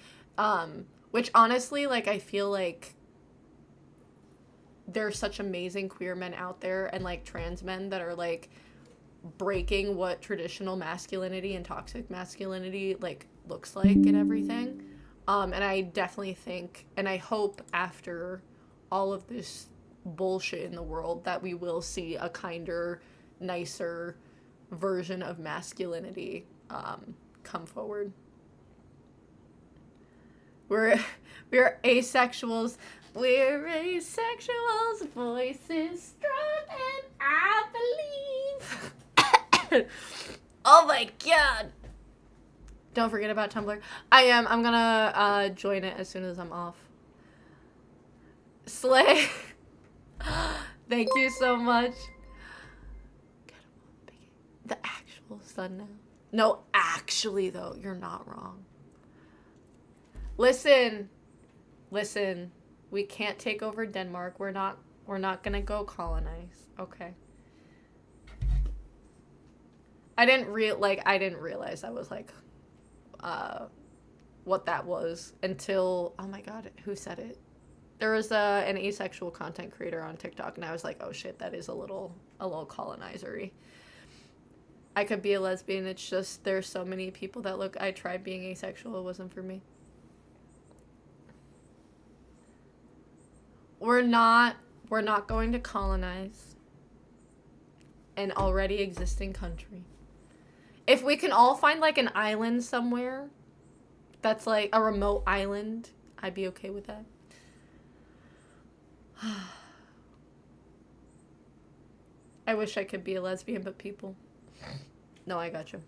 Which, honestly, like, I feel like there's such amazing queer men out there and, like, trans men that are, like, breaking what traditional masculinity and toxic masculinity, like, looks like and everything. And I definitely think, and I hope after all of this bullshit in the world that we will see a kinder, nicer version of masculinity come forward. We're asexuals. We're asexuals. Voices strong and I believe. Oh my god. Don't forget about Tumblr. I'm gonna join it as soon as I'm off. Slay. Thank you so much. The actual sun now. No, actually though, you're not wrong. Listen. We can't take over Denmark. We're not gonna go colonize. Okay. I didn't realize that was like what that was until, oh my god, who said it? There was an asexual content creator on TikTok, and I was like, oh shit, that is a little colonizer-y. I could be a lesbian, it's just there's so many people that look, I tried being asexual, it wasn't for me. We're not going to colonize an already existing country. If we can all find, like, an island somewhere that's, like, a remote island, I'd be okay with that. I wish I could be a lesbian, but people... No, I got you.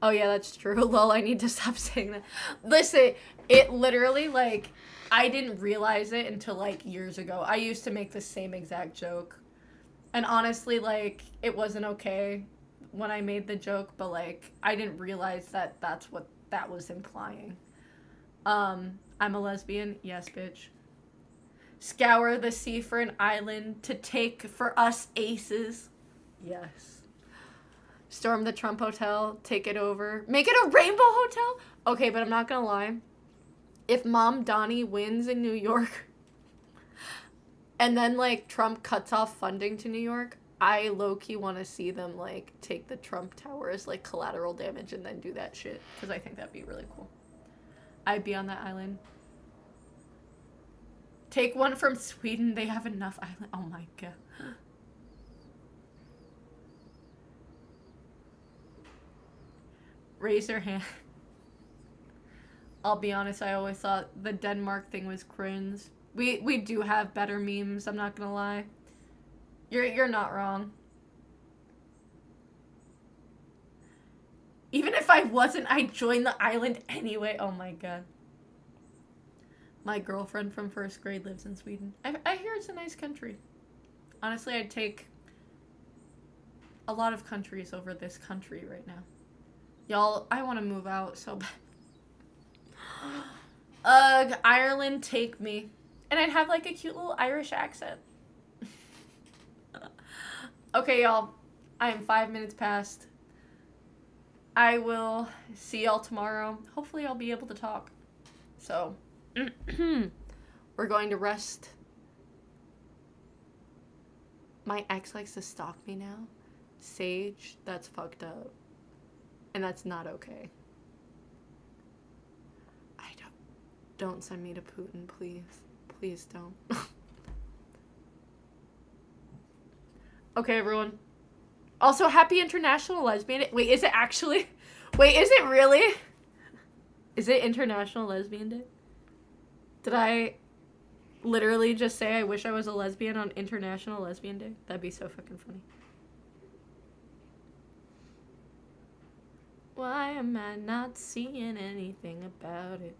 Oh, yeah, that's true. Lol, I need to stop saying that. Listen, it literally, like, I didn't realize it until, like, years ago. I used to make the same exact joke. And honestly, like, it wasn't okay when I made the joke, but, like, I didn't realize that that's what that was implying. I'm a lesbian. Yes, bitch. Scour the sea for an island to take for us aces. Yes. Storm the Trump Hotel. Take it over. Make it a rainbow hotel? Okay, but I'm not gonna lie. If Mom Donnie wins in New York and then, like, Trump cuts off funding to New York, I low-key want to see them, like, take the Trump Tower as, like, collateral damage and then do that shit. Because I think that'd be really cool. I'd be on that island. Take one from Sweden. They have enough island. Oh my god. Raise your hand. I'll be honest, I always thought the Denmark thing was cringe. We do have better memes, I'm not gonna lie. You're not wrong. Even if I wasn't, I'd join the island anyway. Oh my god. My girlfriend from first grade lives in Sweden. I hear it's a nice country. Honestly, I'd take a lot of countries over this country right now. Y'all, I want to move out so bad. Ugh, Ireland, take me. And I'd have like a cute little Irish accent. Okay, y'all. I am 5 minutes past. I will see y'all tomorrow. Hopefully I'll be able to talk. So, we're going to rest. My ex likes to stalk me now. Sage, that's fucked up. And that's not okay. Don't send me to Putin, please. Please don't. Okay, everyone. Also, happy International Lesbian Day. Wait, is it actually? Wait, is it really? Is it International Lesbian Day? Did I literally just say I wish I was a lesbian on International Lesbian Day? That'd be so fucking funny. Why am I not seeing anything about it?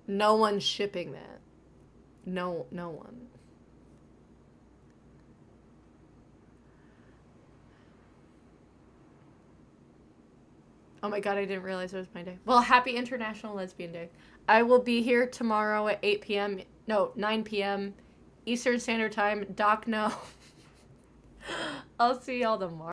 No one's shipping that. No one. Oh my god, I didn't realize it was my day. Well, happy International Lesbian Day. I will be here tomorrow at 8 p.m. No, 9 p.m. Eastern Standard Time. Doc, no. I'll see y'all tomorrow.